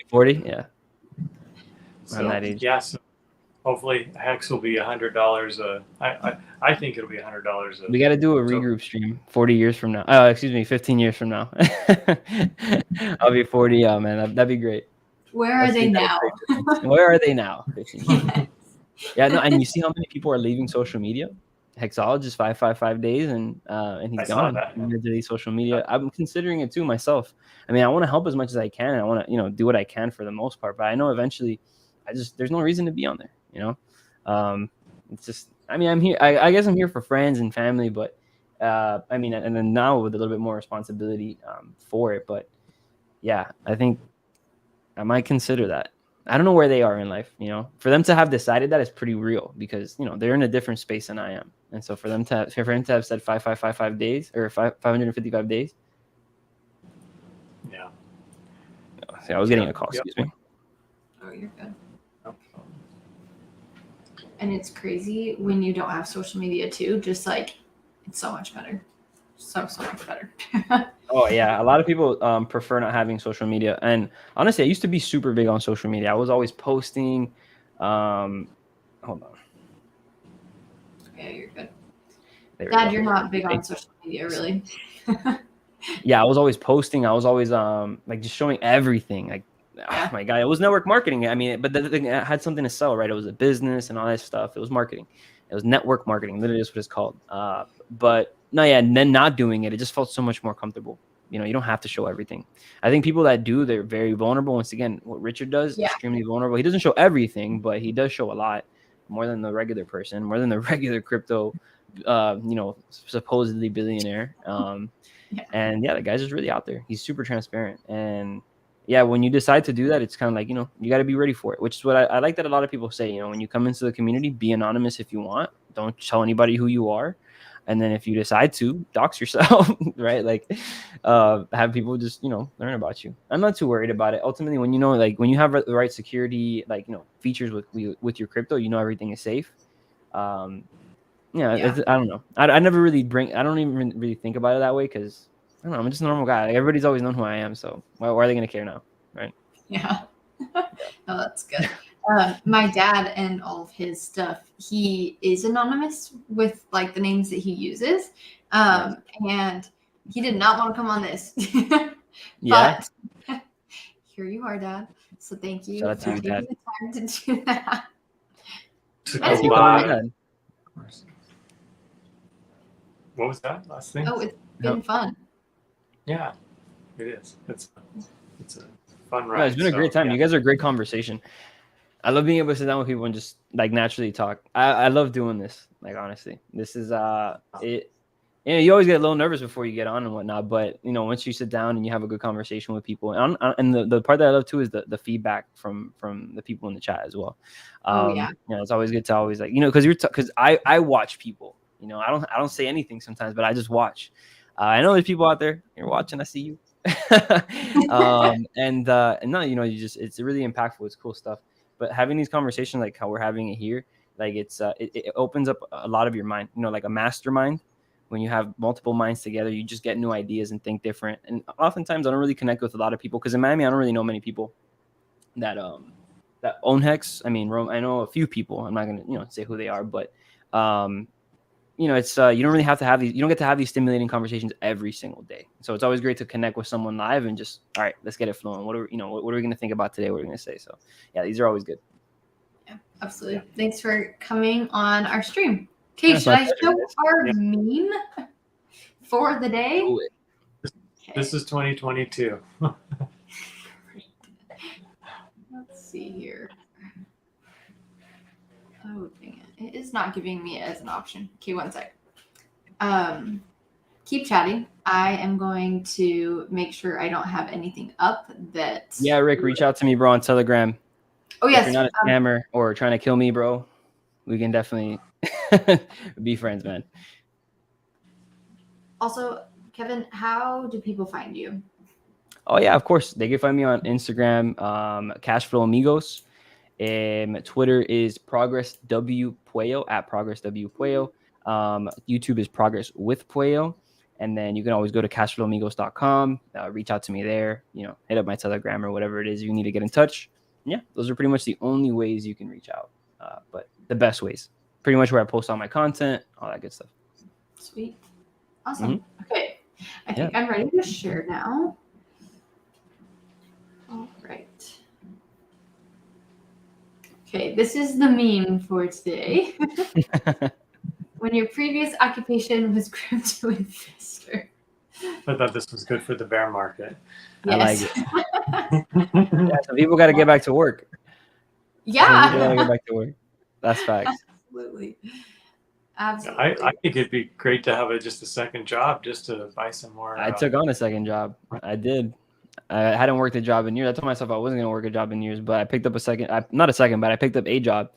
40? Yeah. So, that age. Yeah, so hopefully Hex will be $100. I think it'll be $100. We got to do a regroup stream 40 years from now. 15 years from now. I'll be 40. Yeah, man, that'd be great. Where are they now? Where are they now? Yeah, no, and you see how many people are leaving social media? Hexologist 555 days and he's gone into social media. I'm considering it too myself. I mean, I want to help as much as I can, and I want to do what I can for the most part. But I know eventually, there's no reason to be on there. It's just, I mean, I'm here. I guess I'm here for friends and family, but I mean, and then now with a little bit more responsibility for it. But yeah, I think I might consider that. I don't know where they are in life, for them to have decided that is pretty real, because, they're in a different space than I am. And so for him to have said 5555 days or 555 days. Yeah. See, I was getting a call. Excuse me. Oh, you're good. And it's crazy when you don't have social media too, just like it's so much better. So much better. Oh yeah, a lot of people prefer not having social media, and honestly, I used to be super big on social media. I was always posting. Hold on. Yeah, you're good. Dad, you're not big on social media, really. Yeah, I was always posting. I was always like just showing everything. Like, oh my God, it was network marketing. I mean, but it had something to sell, right? It was a business and all that stuff. It was marketing. It was network marketing. Literally, that's what it's called. But no, yeah, and then not doing it, it just felt so much more comfortable. You don't have to show everything. I think people that do, they're very vulnerable. Once again, what Richard does, extremely vulnerable. He doesn't show everything, but he does show a lot, more than the regular person, more than the regular crypto, supposedly billionaire. And yeah, the guy's just really out there. He's super transparent. And yeah, when you decide to do that, it's kind of like, you got to be ready for it, which is what I like that a lot of people say, when you come into the community, be anonymous if you want. Don't tell anybody who you are. And then if you decide to dox yourself, right? Like, have people just, learn about you. I'm not too worried about it. Ultimately, when when you have the right security, features with your crypto, everything is safe. I don't know. I never really I don't even really think about it that way, because I don't know. I'm just a normal guy. Like, everybody's always known who I am. So why are they going to care now? right? Yeah. Oh, that's good. My dad and all of his stuff, he is anonymous with like the names that he uses. And he did not want to come on this. Yeah. But here you are, Dad. So thank you Shout out for to you, taking Dad. the time to do that. Took That's a been lot. fun. What was that last thing? Oh, it's been fun. Yeah, it is. It's a fun ride. No, it's been a great time. Yeah. You guys are a great conversation. I love being able to sit down with people and just like naturally talk. I love doing this. Like honestly, this is it. You know, you always get a little nervous before you get on and whatnot, but you know, once you sit down and you have a good conversation with people, and the part that I love too is the feedback from the people in the chat as well. Oh, yeah. You know, it's always good to always like, you know, because because I watch people. You know, I don't say anything sometimes, but I just watch. I know there's people out there. You're watching. I see you. And no, you know, it's really impactful. It's cool stuff. But having these conversations like how we're having it here, like it opens up a lot of your mind. You know, like a mastermind. When you have multiple minds together, you just get new ideas and think different. And oftentimes, I don't really connect with a lot of people because in Miami, I don't really know many people that own Hex. I mean, I know a few people. I'm not gonna say who they are, but you know, it's you don't really have to have these. You don't get to have these stimulating conversations every single day. So it's always great to connect with someone live and just, all right, let's get it flowing. What are we going to think about today? What are we going to say? So yeah, these are always good. Yeah, absolutely. Yeah. Thanks for coming on our stream. Okay, should I show our meme for the day? This is 2022. Let's see here. Oh, dang it. It is not giving me it as an option. Okay, one sec. Keep chatting. I am going to make sure I don't have anything up that... Yeah, Rick, reach out to me, bro, on Telegram. Oh, yes. If you're not a scammer or trying to kill me, bro, we can definitely be friends, man. Also, Kevin, how do people find you? Oh, yeah, of course. They can find me on Instagram, Cashflow Amigos. Twitter is Progress W Puello, at Progress W Puello. YouTube is Progress with Puello. And then you can always go to cashflowamigos.com, reach out to me there, you know, hit up my Telegram or whatever it is you need to get in touch. Yeah, those are pretty much the only ways you can reach out. But the best ways, pretty much where I post all my content, all that good stuff. Sweet. Awesome. Okay. I think I'm ready to share now. All right. Okay, this is the meme for today. When your previous occupation was crypto investor. I thought this was good for the bear market. Yes. I like it. Yeah, so people got to get back to work. Yeah. People got to get back to work. That's facts. Absolutely. Absolutely. I think it'd be great to have just a second job just to buy some more. I took on a second job. I did. I hadn't worked a job in years. I told myself I wasn't going to work a job in years, but I picked up I picked up a job.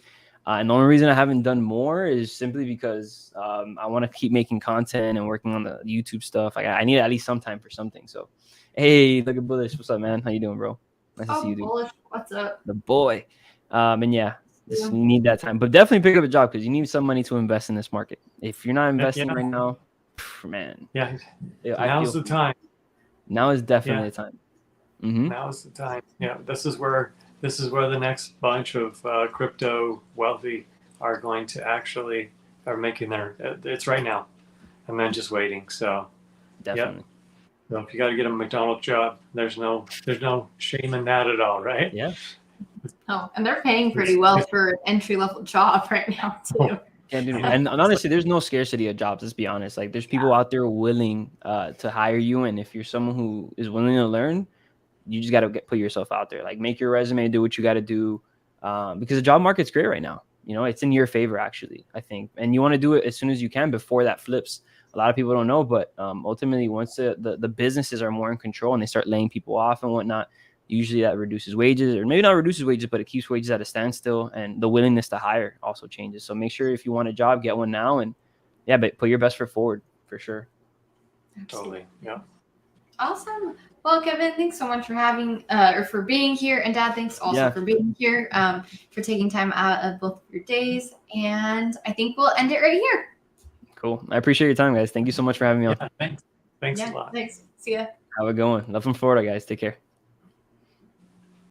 And the only reason I haven't done more is simply because I want to keep making content and working on the YouTube stuff. I need at least some time for something. So, hey, look at Bullish. What's up, man? How you doing, bro? Nice to see you, dude. Bullish. What's up? The boy. And yeah, just need that time. But definitely pick up a job because you need some money to invest in this market. If you're not investing right now, man. Yeah, now's the time. Now is definitely the time. Mm-hmm. Now is the time. Yeah, this is where the next bunch of crypto wealthy are going to actually are making their. It's right now, and then just waiting. So definitely. Yep. So if you got to get a McDonald's job, there's no shame in that at all, right? Yeah. Oh, and they're paying pretty well for an entry-level job right now too. And honestly, there's no scarcity of jobs. Let's be honest. Like, there's people out there willing to hire you, and if you're someone who is willing to learn, you just got to put yourself out there. Like, make your resume, do what you got to do, because the job market's great right now. You know, it's in your favor, actually, I think, and you want to do it as soon as you can before that flips. A lot of people don't know, but ultimately, once the businesses are more in control and they start laying people off and whatnot, usually that reduces wages, or maybe not reduces wages, but it keeps wages at a standstill, and the willingness to hire also changes. So make sure if you want a job, get one now, and but put your best foot forward for sure. Totally. Yeah. Awesome. Well, Kevin, thanks so much for for being here, and Dad, thanks also for being here, for taking time out of both of your days. And I think we'll end it right here. Cool. I appreciate your time, guys. Thank you so much for having me on. Thanks a lot. Thanks. See ya. Have a good one. Love from Florida, guys. Take care.